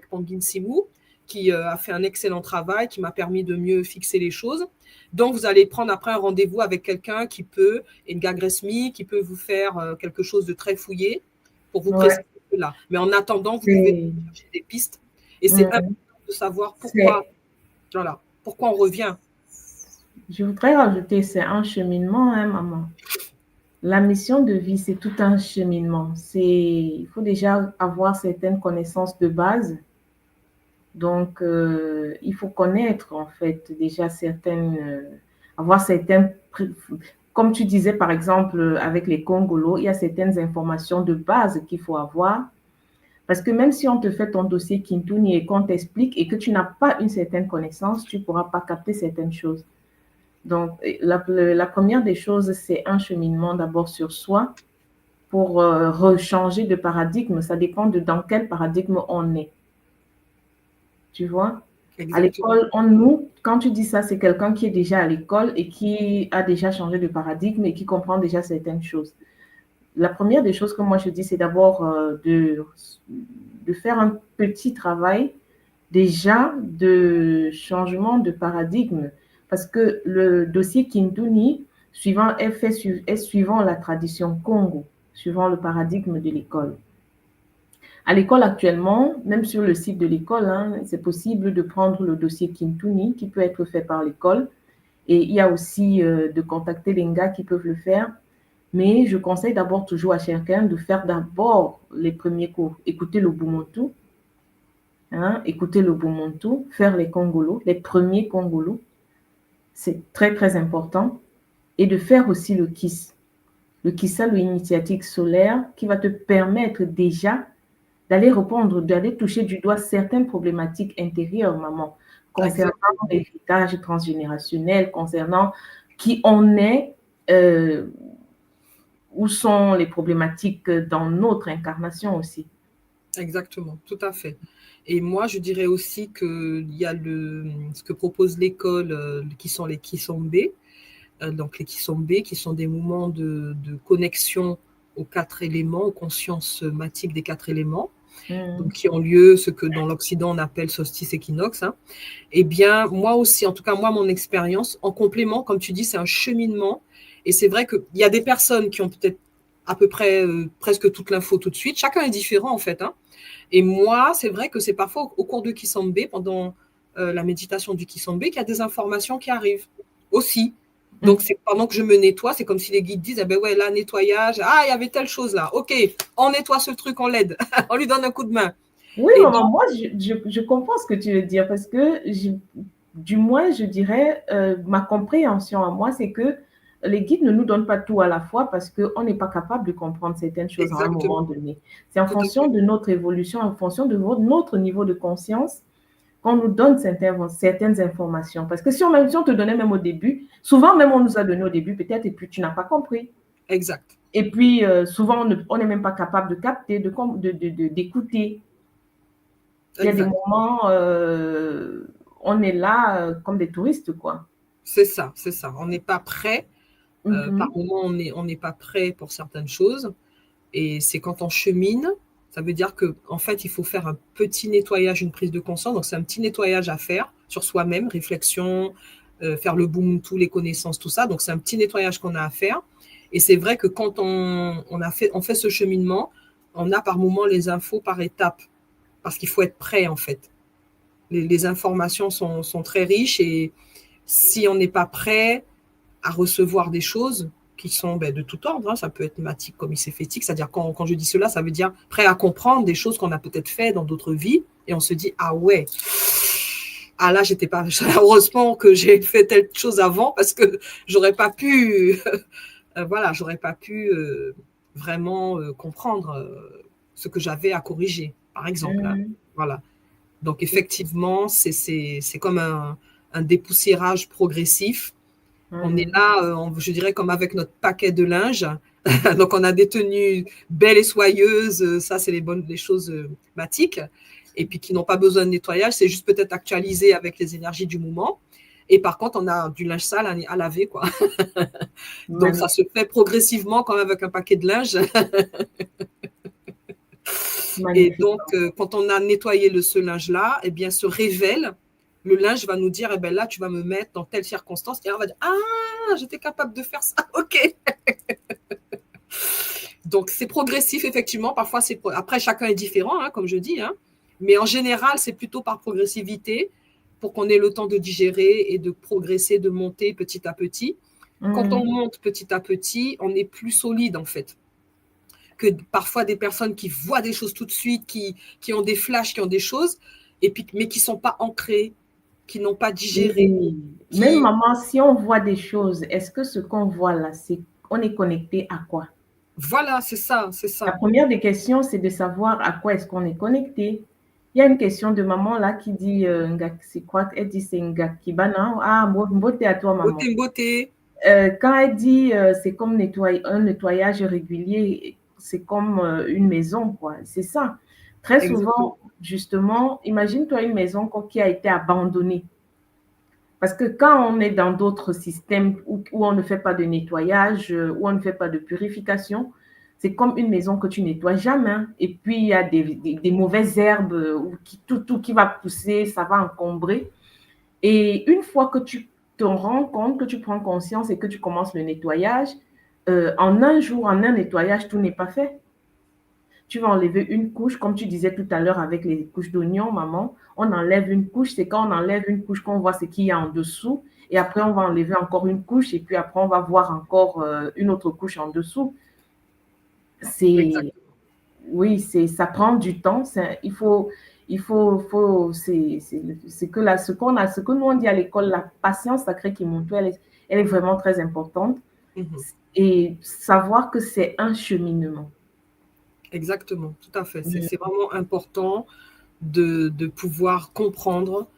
Pangui Simou qui a fait un excellent travail, qui m'a permis de mieux fixer les choses. Donc, vous allez prendre après un rendez-vous avec quelqu'un qui peut, Nga Gresmi, qui peut vous faire quelque chose de très fouillé pour vous présenter là. Mais en attendant, vous pouvez chercher des pistes. Et c'est important de savoir pourquoi on revient. Je voudrais rajouter, c'est un cheminement, hein, maman. La mission de vie, c'est tout un cheminement. Il faut déjà avoir certaines connaissances de base. Donc, il faut connaître, en fait, déjà avoir certaines, comme tu disais, par exemple, avec les Congolos, il y a certaines informations de base qu'il faut avoir. Parce que même si on te fait ton dossier Kintuni et qu'on t'explique et que tu n'as pas une certaine connaissance, tu ne pourras pas capter certaines choses. Donc, la première des choses, c'est un cheminement d'abord sur soi pour rechanger de paradigme. Ça dépend de dans quel paradigme on est. Tu vois? Exactement. À l'école, nous, quand tu dis ça, c'est quelqu'un qui est déjà à l'école et qui a déjà changé de paradigme et qui comprend déjà certaines choses. La première des choses que moi je dis, c'est d'abord de faire un petit travail déjà de changement de paradigme. Parce que le dossier Kintuni est suivant la tradition Congo, suivant le paradigme de l'école. À l'école actuellement, même sur le site de l'école, hein, c'est possible de prendre le dossier Kintuni qui peut être fait par l'école. Et il y a aussi de contacter les gars qui peuvent le faire. Mais je conseille d'abord toujours à chacun de faire d'abord les premiers cours. Écouter le Bumuntu, écouter le Bumuntu, faire les Congolos, les premiers Congolos. C'est très, très important. Et de faire aussi le KISS. Le KISSA, l'initiative solaire, qui va te permettre déjà d'aller répondre, d'aller toucher du doigt certaines problématiques intérieures, maman, concernant l'héritage transgénérationnel, concernant qui on est, où sont les problématiques dans notre incarnation aussi. Exactement, tout à fait. Et moi, je dirais aussi qu'il y a ce que propose l'école, qui sont les Kisombe. Donc les Kisombe, qui sont des moments de connexion aux 4 éléments, aux consciences matiques des 4 éléments, donc qui ont lieu, ce que dans l'Occident on appelle solstice équinoxe. Hein. Eh bien, moi aussi, en tout cas, moi, mon expérience, en complément, comme tu dis, c'est un cheminement. Et c'est vrai qu'il y a des personnes qui ont peut-être à peu près presque toute l'info tout de suite. Chacun est différent, en fait. Hein. Et moi, c'est vrai que c'est parfois au cours de Kisombe, pendant la méditation du Kisombe, qu'il y a des informations qui arrivent aussi. Donc, c'est pendant que je me nettoie, c'est comme si les guides disent, ah ben ouais, là, nettoyage, ah, il y avait telle chose là, ok, on nettoie ce truc, on l'aide, on lui donne un coup de main. Oui, maman, donc, moi, je comprends ce que tu veux dire, parce que, du moins, je dirais, ma compréhension à moi, c'est que les guides ne nous donnent pas tout à la fois parce qu'on n'est pas capable de comprendre certaines choses à un moment donné. C'est en fonction de notre évolution, en fonction de notre niveau de conscience, qu'on nous donne certaines informations. Parce que si on te donnait même au début, souvent même on nous a donné au début peut-être et puis tu n'as pas compris. Exact. Et puis souvent on n'est même pas capable de capter, d'écouter. Il y a des moments, on est là comme des touristes, quoi. C'est ça. On n'est pas prêt. Par moment, on n'est pas prêt pour certaines choses. Et c'est quand on chemine, ça veut dire qu'en fait, il faut faire un petit nettoyage, une prise de conscience. Donc, c'est un petit nettoyage à faire sur soi-même, réflexion, faire le boom, tous les connaissances, tout ça. Donc, c'est un petit nettoyage qu'on a à faire. Et c'est vrai que quand on fait ce cheminement, on a par moment les infos par étapes. Parce qu'il faut être prêt, en fait. Les informations sont très riches et si on n'est pas prêt à recevoir des choses, qui sont de tout ordre. Hein. Ça peut être matique comme fétique, c'est-à-dire quand je dis cela, ça veut dire prêt à comprendre des choses qu'on a peut-être fait dans d'autres vies et on se dit ah ouais, ah là j'étais pas, heureusement que j'ai fait telle chose avant parce que j'aurais pas pu, voilà, j'aurais pas pu vraiment comprendre ce que j'avais à corriger, par exemple. Hein. Voilà. Donc effectivement, c'est comme un dépoussiérage progressif. On est là, je dirais, comme avec notre paquet de linge. Donc, on a des tenues belles et soyeuses. Ça, c'est les choses matiques. Et puis, qui n'ont pas besoin de nettoyage. C'est juste peut-être actualisé avec les énergies du moment. Et par contre, on a du linge sale à laver, quoi. Donc, ça se fait progressivement quand même avec un paquet de linge. Et donc, quand on a nettoyé ce linge-là, eh bien, se révèle. Le linge va nous dire, eh ben là, tu vas me mettre dans telle circonstance. Et on va dire, ah, j'étais capable de faire ça. OK. Donc, c'est progressif, effectivement. Parfois, après, chacun est différent, hein, comme je dis. Hein. Mais en général, c'est plutôt par progressivité pour qu'on ait le temps de digérer et de progresser, de monter petit à petit. Quand on monte petit à petit, on est plus solide, en fait. Que parfois des personnes qui voient des choses tout de suite, qui ont des flashs, qui ont des choses, et puis, mais qui ne sont pas ancrées, qui n'ont pas digéré. Même maman, si on voit des choses, est-ce que ce qu'on voit là, on est connecté à quoi? Voilà, c'est ça, c'est ça. La première des questions, c'est de savoir à quoi est-ce qu'on est connecté. Il y a une question de maman là qui dit, c'est quoi? Elle dit c'est Ngakibana. Ah, beauté à toi, maman. Beauté. Quand elle dit c'est comme un nettoyage régulier, c'est comme une maison, quoi. C'est ça. Très souvent, justement, imagine-toi une maison qui a été abandonnée. Parce que quand on est dans d'autres systèmes où on ne fait pas de nettoyage, où on ne fait pas de purification, c'est comme une maison que tu nettoies jamais. Et puis, il y a des mauvaises herbes, tout qui va pousser, ça va encombrer. Et une fois que tu te rends compte, que tu prends conscience et que tu commences le nettoyage, en un jour, en un nettoyage, tout n'est pas fait. Tu vas enlever une couche, comme tu disais tout à l'heure avec les couches d'oignons, maman. On enlève une couche, c'est quand on enlève une couche qu'on voit ce qu'il y a en dessous. Et après, on va enlever encore une couche et puis après, on va voir encore une autre couche en dessous. Oui, ça prend du temps. C'est que là, ce que nous on dit à l'école, la patience sacrée qui monte, elle est vraiment très importante. Et savoir que c'est un cheminement. Exactement, tout à fait. C'est vraiment important de pouvoir comprendre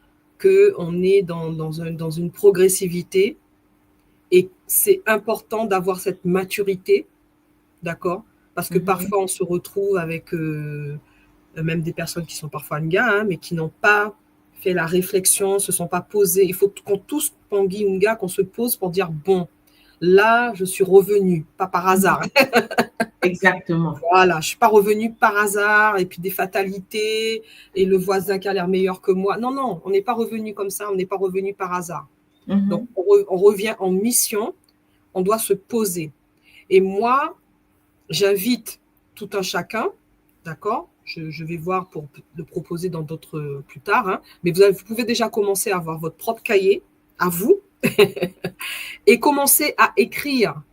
qu'on est dans une progressivité et c'est important d'avoir cette maturité, d'accord? Parce que parfois, on se retrouve avec même des personnes qui sont parfois Nga, hein, mais qui n'ont pas fait la réflexion, se sont pas posées. Il faut qu'on tous, Pangui Nga, qu'on se pose pour dire, bon, là, je suis revenue, pas par hasard. Exactement. Voilà, je ne suis pas revenue par hasard et puis des fatalités et le voisin qui a l'air meilleur que moi. Non, non, on n'est pas revenu comme ça, on n'est pas revenu par hasard. Donc, on revient en mission, on doit se poser. Et moi, j'invite tout un chacun, d'accord? Je vais voir pour le proposer dans d'autres plus tard, hein, mais vous pouvez déjà commencer à avoir votre propre cahier à vous et commencer à écrire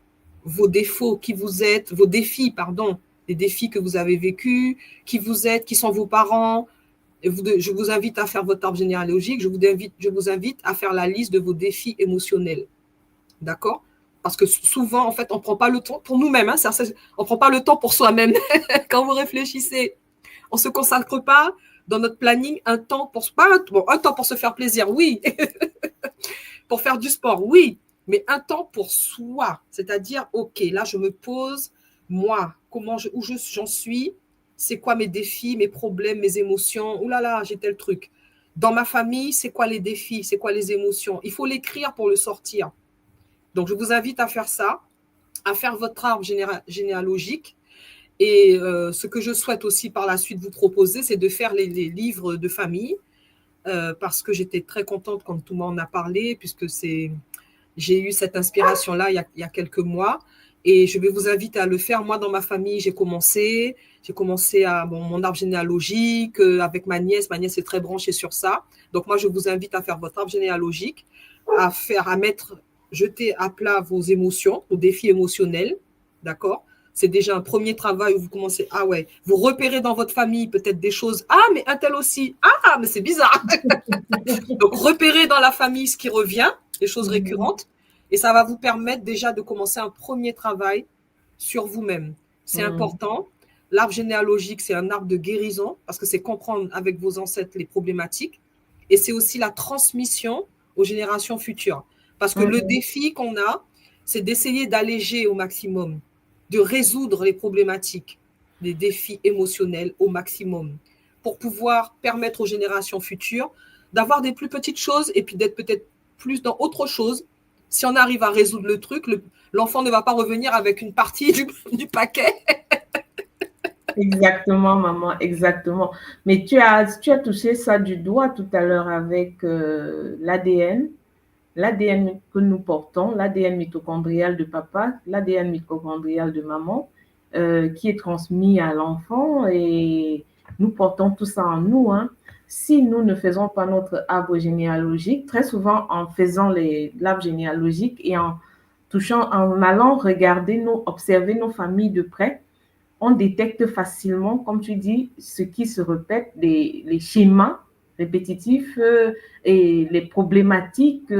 vos défauts, qui vous êtes, vos défis, pardon, les défis que vous avez vécus, qui vous êtes, qui sont vos parents. Je vous invite à faire votre arbre généalogique, je vous invite à faire la liste de vos défis émotionnels. D'accord? Parce que souvent, en fait, on ne prend pas le temps pour nous-mêmes, hein, on ne prend pas le temps pour soi-même quand vous réfléchissez. On ne se consacre pas dans notre planning un temps pour se faire plaisir, oui. Pour faire du sport, oui. Mais un temps pour soi, c'est-à-dire, OK, là, je me pose, moi, où j'en suis, c'est quoi mes défis, mes problèmes, mes émotions, ouh là là, j'ai tel truc. Dans ma famille, c'est quoi les défis, c'est quoi les émotions. Il faut l'écrire pour le sortir. Donc, je vous invite à faire ça, à faire votre arbre généalogique. Et ce que je souhaite aussi par la suite vous proposer, c'est de faire les livres de famille, parce que j'étais très contente quand tout le monde en a parlé, puisque j'ai eu cette inspiration-là il y a quelques mois. Et je vais vous inviter à le faire. Moi, dans ma famille, j'ai commencé à mon arbre généalogique avec ma nièce. Ma nièce est très branchée sur ça. Donc, moi, je vous invite à faire votre arbre généalogique, à mettre jeter à plat vos émotions, vos défis émotionnels, d'accord? C'est déjà un premier travail où vous commencez, ah ouais, vous repérez dans votre famille peut-être des choses, ah mais un tel aussi, ah mais c'est bizarre. Donc repérez dans la famille ce qui revient, les choses récurrentes, et ça va vous permettre déjà de commencer un premier travail sur vous-même. C'est important. L'arbre généalogique, c'est un arbre de guérison parce que c'est comprendre avec vos ancêtres les problématiques, et c'est aussi la transmission aux générations futures. Parce que le défi qu'on a, c'est d'essayer d'alléger au maximum, de résoudre les problématiques, les défis émotionnels au maximum, pour pouvoir permettre aux générations futures d'avoir des plus petites choses et puis d'être peut-être plus dans autre chose. Si on arrive à résoudre le truc, l'enfant ne va pas revenir avec une partie du paquet. Exactement, maman, exactement. Mais tu as touché ça du doigt tout à l'heure avec l'ADN. L'ADN que nous portons, l'ADN mitochondrial de papa, l'ADN mitochondrial de maman, qui est transmis à l'enfant et nous portons tout ça en nous. Hein. Si nous ne faisons pas notre arbre généalogique, très souvent en faisant l'arbre généalogique et en touchant, en allant regarder, observer nos familles de près, on détecte facilement, comme tu dis, ce qui se répète, les schémas répétitifs et les problématiques.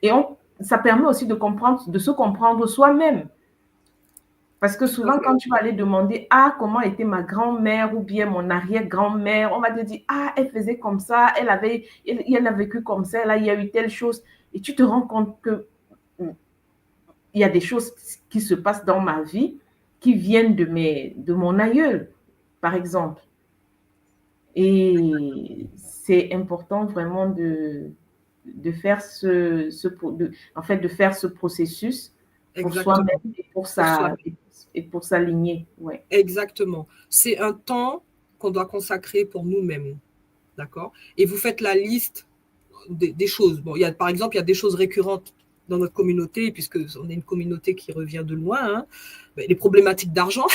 Et ça permet aussi de se comprendre soi-même. Parce que souvent, quand tu vas aller demander « Ah, comment était ma grand-mère ou bien mon arrière-grand-mère », on va te dire « Ah, elle faisait comme ça, elle a vécu comme ça, là, il y a eu telle chose. » Et tu te rends compte que il y a des choses qui se passent dans ma vie qui viennent de mon aïeul, par exemple. Et c'est important vraiment de faire de faire ce processus pour soi-même et pour sa lignée. Ouais. Exactement. C'est un temps qu'on doit consacrer pour nous-mêmes. D'accord? Et vous faites la liste des choses. Bon, par exemple, il y a des choses récurrentes dans notre communauté, puisque on est une communauté qui revient de loin, hein, les problématiques d'argent.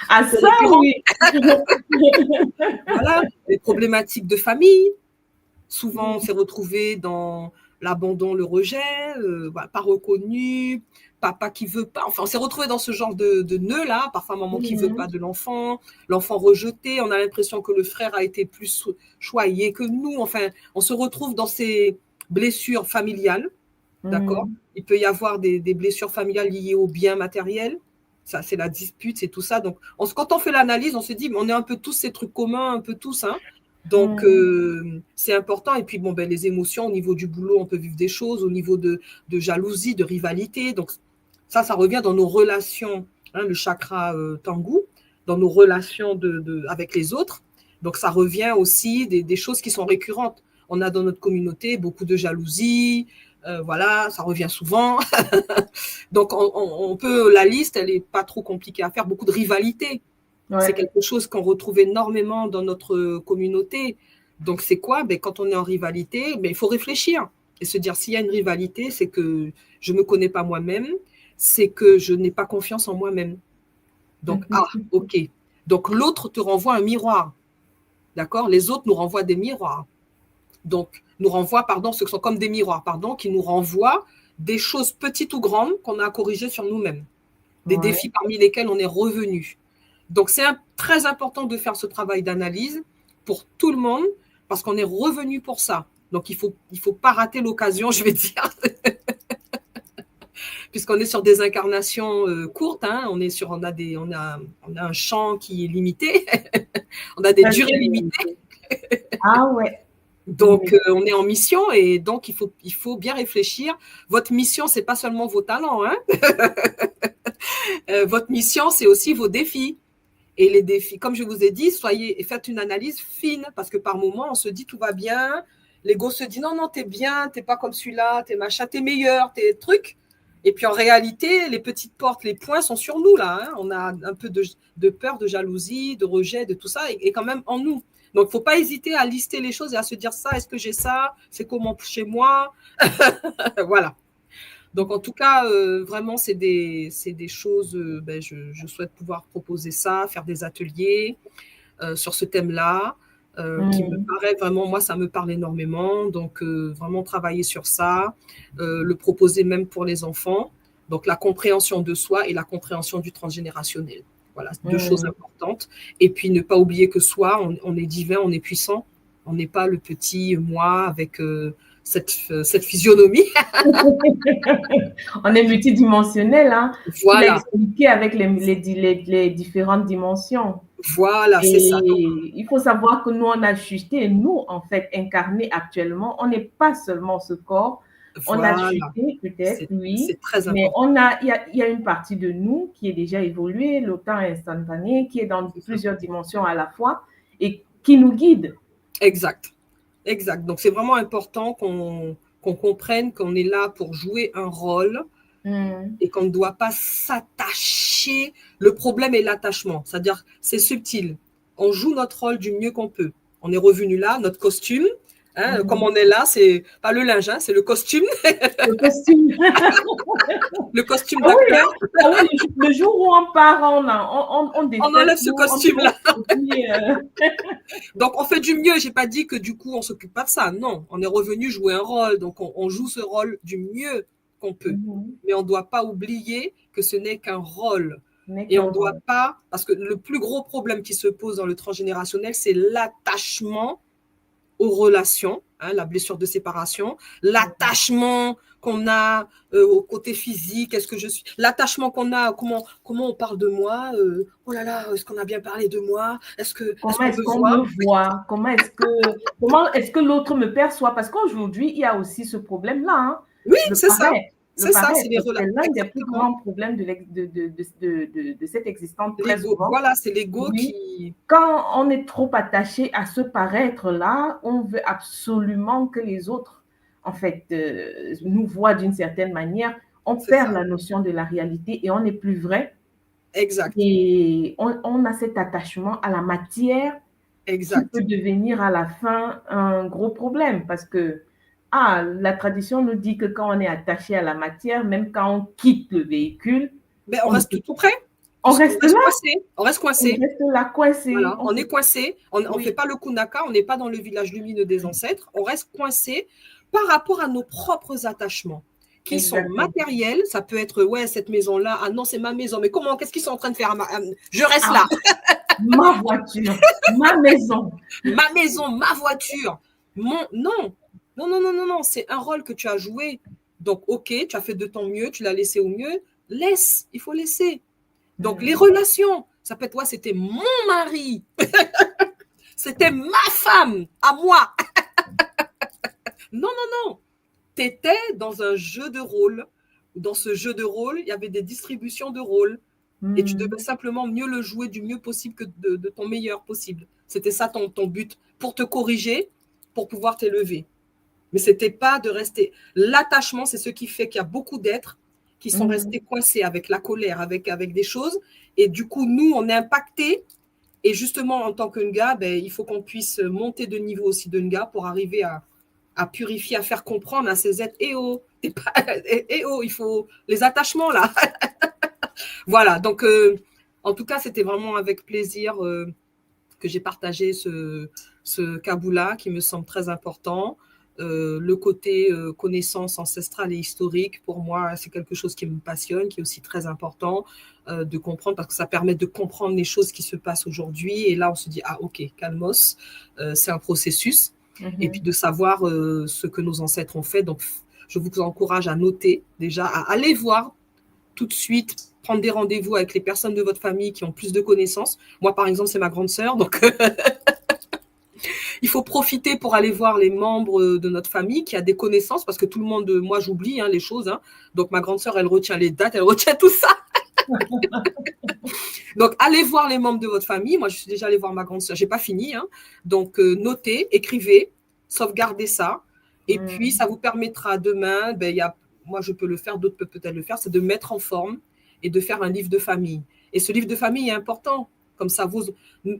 Ah ça, oui. Voilà, les problématiques de famille. Souvent, on s'est retrouvé dans l'abandon, le rejet, pas reconnu, papa qui veut pas. Enfin, on s'est retrouvé dans ce genre de nœud-là. Parfois, maman qui veut pas de l'enfant, l'enfant rejeté. On a l'impression que le frère a été plus choyé que nous. Enfin, on se retrouve dans ces blessures familiales. D'accord? Il peut y avoir des blessures familiales liées aux biens matériels. Ça, c'est la dispute, c'est tout ça. Donc, quand on fait l'analyse, on se dit, on est un peu tous ces trucs communs, un peu tous, hein. Donc, c'est important. Et puis, bon, les émotions, au niveau du boulot, on peut vivre des choses, au niveau de jalousie, de rivalité. Donc, ça revient dans nos relations, hein, le chakra Tangu, dans nos relations avec les autres. Donc, ça revient aussi des choses qui sont récurrentes. On a dans notre communauté beaucoup de jalousie, voilà, ça revient souvent. Donc, on peut, la liste, elle n'est pas trop compliquée à faire. Beaucoup de rivalité. Ouais. C'est quelque chose qu'on retrouve énormément dans notre communauté. Donc, c'est quoi? Quand on est en rivalité, il faut réfléchir et se dire s'il y a une rivalité, c'est que je ne me connais pas moi-même, c'est que je n'ai pas confiance en moi-même. Donc, ok. Donc, l'autre te renvoie un miroir. D'accord? Les autres nous renvoient des miroirs. Donc, nous renvoient, ce sont comme des miroirs, qui nous renvoient des choses petites ou grandes qu'on a à corriger sur nous-mêmes. Des défis parmi lesquels on est revenu. Donc, c'est très important de faire ce travail d'analyse pour tout le monde parce qu'on est revenu pour ça. Donc, il faut pas rater l'occasion, je vais dire. Puisqu'on est sur des incarnations courtes, hein, on a un champ qui est limité, on a des durées limitées. Ah ouais. Donc, on est en mission et donc, il faut bien réfléchir. Votre mission, c'est pas seulement vos talents. Hein. Votre mission, c'est aussi vos défis. Et les défis, comme je vous ai dit, faites une analyse fine parce que par moment, on se dit tout va bien. L'ego se dit non, t'es bien, t'es pas comme celui-là, t'es machin, t'es meilleur, t'es truc. Et puis en réalité, les petites portes, les points sont sur nous là. Hein. On a un peu de peur, de jalousie, de rejet, de tout ça, et quand même en nous. Donc, il ne faut pas hésiter à lister les choses et à se dire ça, est-ce que j'ai ça? C'est comment chez moi? Voilà. Donc, en tout cas, vraiment, c'est des choses, je souhaite pouvoir proposer ça, faire des ateliers sur ce thème-là. qui me paraît vraiment, moi, ça me parle énormément. Donc, vraiment travailler sur ça, le proposer même pour les enfants. Donc, la compréhension de soi et la compréhension du transgénérationnel. Voilà, deux choses importantes. Et puis, ne pas oublier que soi, on est divin, on est puissant. On n'est pas le petit moi avec cette physionomie. On est multidimensionnel, hein. Tu l'as Voilà, expliqué avec les différentes dimensions. voilà, c'est ça. Donc, Et il faut savoir que nous, on a chuté, nous, en fait, incarnés actuellement, on n'est pas seulement ce corps, on a voilà, chuté peut-être, oui, c'est très mais important. il y a une partie de nous qui est déjà évoluée, le temps est instantané, qui est dans plusieurs dimensions à la fois et qui nous guide. Exact. Exact. Donc, c'est vraiment important qu'on comprenne qu'on est là pour jouer un rôle et qu'on ne doit pas s'attacher. Le problème est l'attachement. C'est-à-dire, c'est subtil. On joue notre rôle du mieux qu'on peut. On est revenu là, notre costume. Hein, comme on est là, c'est pas le linge, hein, c'est le costume. Le costume. Le costume Ah oui, d'acteur. hein? Ah oui, le jour où on part, on On défaite enlève ce tout, costume-là. puis, Donc, on fait du mieux. J'ai pas dit que du coup, on s'occupe pas de ça. Non, on est revenu jouer un rôle. Donc, on joue ce rôle du mieux qu'on peut. Mais on ne doit pas oublier que ce n'est qu'un rôle. Et on ne doit pas, parce que le plus gros problème qui se pose dans le transgénérationnel, c'est l'attachement aux relations, hein, la blessure de séparation, l'attachement qu'on a au côté physique, est-ce que je suis, l'attachement qu'on a, comment on parle de moi, oh là là, est-ce qu'on a bien parlé de moi, est-ce comment qu'on est-ce me qu'on voit? me voit? Comment est-ce que l'autre me perçoit? Parce qu'aujourd'hui, il y a aussi ce problème-là, hein, Oui, le c'est ça. paraître. Le C'est ça, paraître, c'est les c'est relations. l'un des plus Exactement. grands problèmes de cette existence très L'ego, souvent. voilà, c'est l'ego Oui. qui. Quand on est trop attaché à ce paraître-là, on veut absolument que les autres, en fait, nous voient d'une certaine manière. On C'est perd ça. la notion de la réalité et on n'est plus vrai. Exact. Et on a cet attachement à la matière qui peut Exact. devenir à la fin un gros problème parce que la tradition nous dit que quand on est attaché à la matière, même quand on quitte le véhicule, Mais on on, reste tout près, on puisqu'on reste reste là, coincé. On reste on coincé. reste là coincé. Voilà, on est coincé. On ne fait Oui, pas le kunaka, on n'est pas dans le village lumineux des ancêtres. On reste coincé par rapport à nos propres attachements qui sont exactement. matériels. Ça peut être, ouais, cette maison-là, ah non, c'est ma maison. Mais comment, qu'est-ce qu'ils sont en train de faire? Je reste Ah, là. ma voiture, ma maison. Ma maison, ma voiture. Non, non, non, non, non, non. C'est un rôle que tu as joué. Donc, ok, tu as fait de ton mieux, tu l'as laissé au mieux. Laisse, il faut laisser. Donc, les relations, ça peut être, ouais, c'était mon mari. C'était ma femme, à moi. Non, non, non. Tu étais dans un jeu de rôle. Dans ce jeu de rôle, il y avait des distributions de rôles. Et tu devais simplement mieux le jouer du mieux possible que de ton meilleur possible. C'était ça ton but, pour te corriger, pour pouvoir t'élever. Mais ce n'était pas de rester. L'attachement, c'est ce qui fait qu'il y a beaucoup d'êtres qui sont restés coincés avec la colère, avec des choses. Et du coup, nous, on est impactés. Et justement, en tant que Nga, il faut qu'on puisse monter de niveau aussi de Nga pour arriver à purifier, à faire comprendre à ces êtres, oh, il faut les attachements là. Voilà, donc en tout cas, c'était vraiment avec plaisir que j'ai partagé ce Kaboula qui me semble très important. Le côté connaissance ancestrale et historique, pour moi, c'est quelque chose qui me passionne, qui est aussi très important de comprendre, parce que ça permet de comprendre les choses qui se passent aujourd'hui. Et là, on se dit, ah ok, calmos, c'est un processus. Et puis de savoir ce que nos ancêtres ont fait. Donc, je vous encourage à noter déjà, à aller voir tout de suite, prendre des rendez-vous avec les personnes de votre famille qui ont plus de connaissances. Moi, par exemple, c'est ma grande sœur, donc il faut profiter pour aller voir les membres de notre famille qui a des connaissances, parce que tout le monde, moi, j'oublie les choses. Hein. Donc, ma grande sœur, elle retient les dates, elle retient tout ça. Donc, allez voir les membres de votre famille. Moi, je suis déjà allée voir ma grande sœur. J'ai pas fini. Hein. Donc, notez, écrivez, sauvegardez ça. Et puis, ça vous permettra demain, moi, je peux le faire, d'autres peuvent peut-être le faire, c'est de mettre en forme et de faire un livre de famille. Et ce livre de famille est important. Comme ça,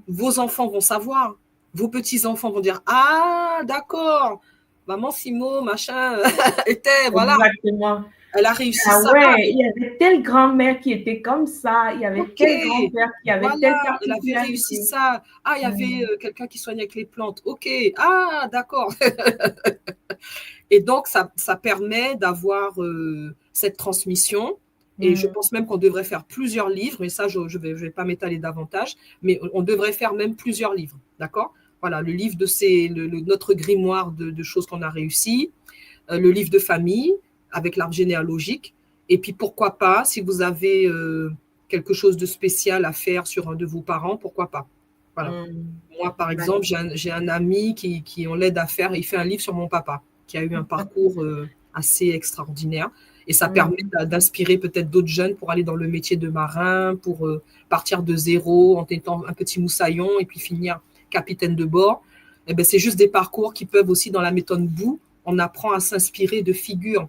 vos enfants vont savoir. Vos petits-enfants vont dire, ah, d'accord, maman Simo, machin, était, voilà. Exactement. Elle a réussi Ah ça. ouais, il y avait telle grand-mère qui était comme ça, il y avait Ok, tel grand-père qui avait telle voilà, elle avait réussi particularité. ça. Ah, il y avait Mm. quelqu'un qui soignait avec les plantes. Ok, ah, d'accord. Et donc, ça permet d'avoir cette transmission. Et je Mm. pense même qu'on devrait faire plusieurs livres. Et ça, je ne vais pas m'étaler davantage. Mais on devrait faire même plusieurs livres. D'accord. Voilà, le livre de notre grimoire de choses qu'on a réussi. Le livre de famille avec l'arbre généalogique. Et puis, pourquoi pas, si vous avez quelque chose de spécial à faire sur un de vos parents, pourquoi pas. Voilà. Mm. Moi, par exemple, j'ai un ami qui on l'aide à faire, il fait un livre sur mon papa, qui a eu un parcours assez extraordinaire. Et ça permet Mm. d'inspirer peut-être d'autres jeunes pour aller dans le métier de marin, pour partir de zéro en étant un petit moussaillon et puis finir capitaine de bord. Et ben, c'est juste des parcours qui peuvent aussi, dans la méthode Bou, on apprend à s'inspirer de figures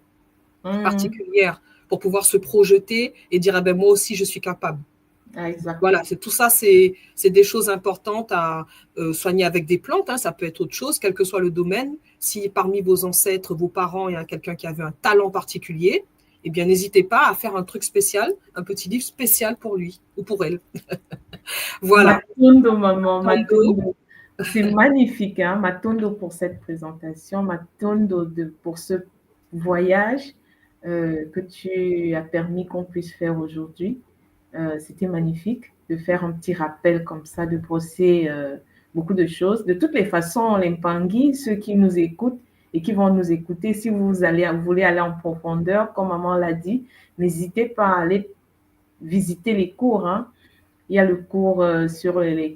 Mm. particulières pour pouvoir se projeter et dire, ah ben, moi aussi, je suis capable. Ah, exact. Voilà, tout ça, c'est des choses importantes à soigner avec des plantes. Hein, ça peut être autre chose, quel que soit le domaine. Si parmi vos ancêtres, vos parents, il y a quelqu'un qui avait un talent particulier, eh bien, n'hésitez pas à faire un truc spécial, un petit livre spécial pour lui ou pour elle. Voilà. Matondo, maman, Tondo. Matondo. C'est magnifique, hein? Matondo pour cette présentation, Matondo pour ce voyage que tu as permis qu'on puisse faire aujourd'hui. C'était magnifique de faire un petit rappel comme ça, de brosser beaucoup de choses. De toutes les façons, les Mpangui, ceux qui nous écoutent et qui vont nous écouter, si vous voulez aller en profondeur, comme maman l'a dit, n'hésitez pas à aller visiter les cours, hein. Il y a le cours sur le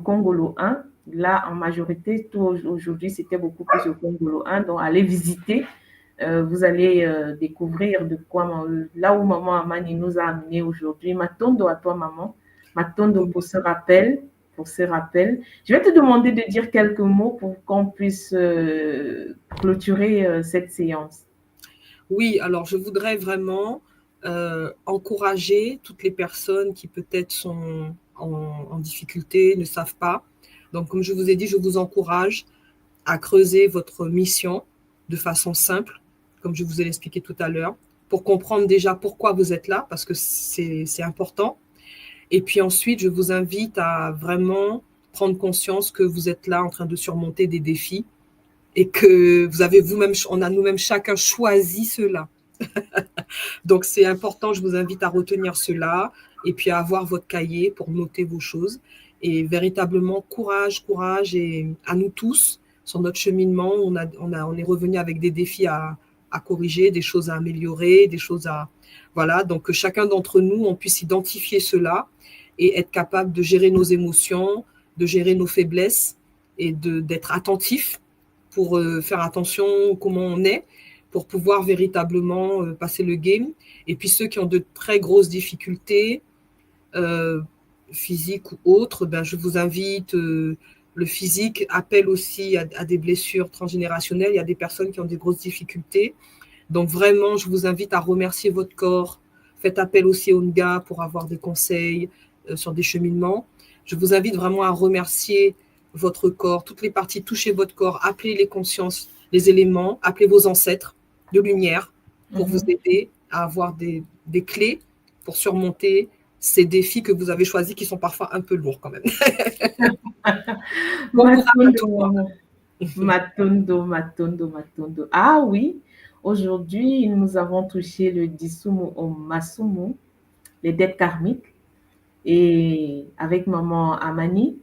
Congolo 1. Là, en majorité, tout aujourd'hui, c'était beaucoup plus au Congolo 1. Donc, allez visiter. Vous allez découvrir de quoi, là où maman Amani nous a amenés aujourd'hui. Matondo à toi, maman. Matondo pour ce rappel. Pour ce rappel. Je vais te demander de dire quelques mots pour qu'on puisse clôturer cette séance. Oui, alors je voudrais vraiment encourager toutes les personnes qui peut-être sont en difficulté, ne savent pas. Donc, comme je vous ai dit, je vous encourage à creuser votre mission de façon simple, comme je vous ai expliqué tout à l'heure, pour comprendre déjà pourquoi vous êtes là, parce que c'est important. Et puis ensuite, je vous invite à vraiment prendre conscience que vous êtes là en train de surmonter des défis et que vous avez vous-même, on a nous-mêmes chacun choisi cela. Donc c'est important, je vous invite à retenir cela et puis à avoir votre cahier pour noter vos choses. Et véritablement, courage, courage et à nous tous sur notre cheminement. On est revenu avec des défis à corriger, des choses à améliorer, des choses à... Voilà, donc que chacun d'entre nous, on puisse identifier cela et être capable de gérer nos émotions, de gérer nos faiblesses et d'être attentif pour faire attention comment on est, pour pouvoir véritablement passer le game. Et puis ceux qui ont de très grosses difficultés, euh, physiques ou autres, ben, je vous invite, le physique appelle aussi à des blessures transgénérationnelles. Il y a des personnes qui ont des grosses difficultés. Donc vraiment, je vous invite à remercier votre corps. Faites appel aussi au Nga pour avoir des conseils sur des cheminements. Je vous invite vraiment à remercier votre corps, toutes les parties, touchez votre corps, appelez les consciences, les éléments, appelez vos ancêtres de lumière pour vous aider à avoir des clés pour surmonter ces défis que vous avez choisis qui sont parfois un peu lourds quand même. Bon courage à toi. Matondo, Matondo, Matondo, Matondo. Ah oui, aujourd'hui, nous avons touché le Disumu au Masumu, les dettes karmiques, et avec maman Amani,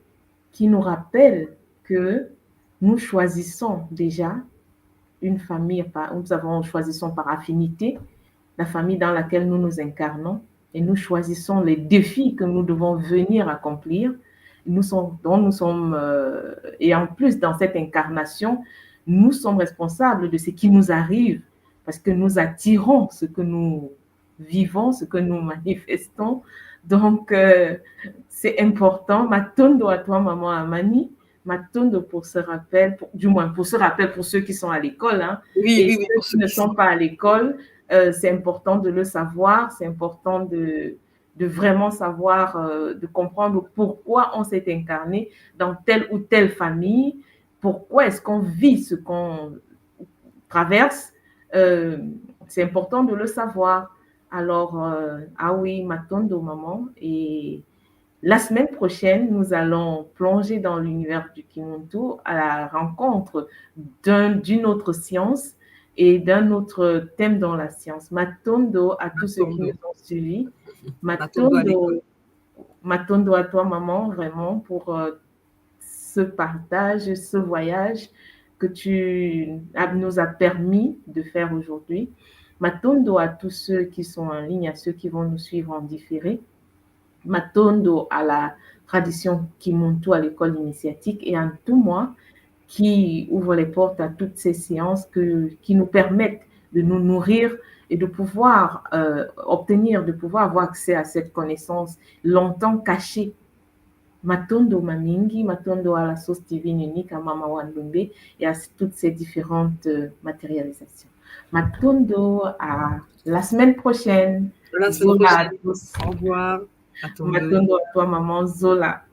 qui nous rappelle que nous choisissons déjà une famille, choisissons par affinité la famille dans laquelle nous nous incarnons, et nous choisissons les défis que nous devons venir accomplir, dont nous sommes, et en plus dans cette incarnation, nous sommes responsables de ce qui nous arrive, parce que nous attirons ce que nous vivons, ce que nous manifestons. Donc, c'est important. Matondo à toi, maman Amani. Matondo pour ce rappel, du moins pour ce rappel pour ceux qui sont à l'école, hein, Oui, et oui, oui, ceux pour qui ceux ne qui sont. sont pas à l'école, c'est important de le savoir, c'est important de vraiment savoir, de comprendre pourquoi on s'est incarné dans telle ou telle famille, pourquoi est-ce qu'on vit ce qu'on traverse. Euh, c'est important de le savoir. Alors, ah oui, Matondo, maman. Et la semaine prochaine, nous allons plonger dans l'univers du Kimuntu à la rencontre d'une autre science et d'un autre thème dans la science. Matondo à tous ceux qui nous ont suivis. Matondo à l'école. Matondo à toi, maman, vraiment, pour ce partage, ce voyage que nous as permis de faire aujourd'hui. Matondo à tous ceux qui sont en ligne, à ceux qui vont nous suivre en différé. Matondo à la tradition Kimuntu à l'école initiatique et en tout moi qui ouvre les portes à toutes ces séances qui nous permettent de nous nourrir et de pouvoir de pouvoir avoir accès à cette connaissance longtemps cachée. Matondo Mamingi, Matondo à la sauce divine unique à Mama Wandumbe et à toutes ces différentes matérialisations. Matondo à la semaine prochaine. La semaine prochaine. Au revoir. Matondo à toi, maman Zola.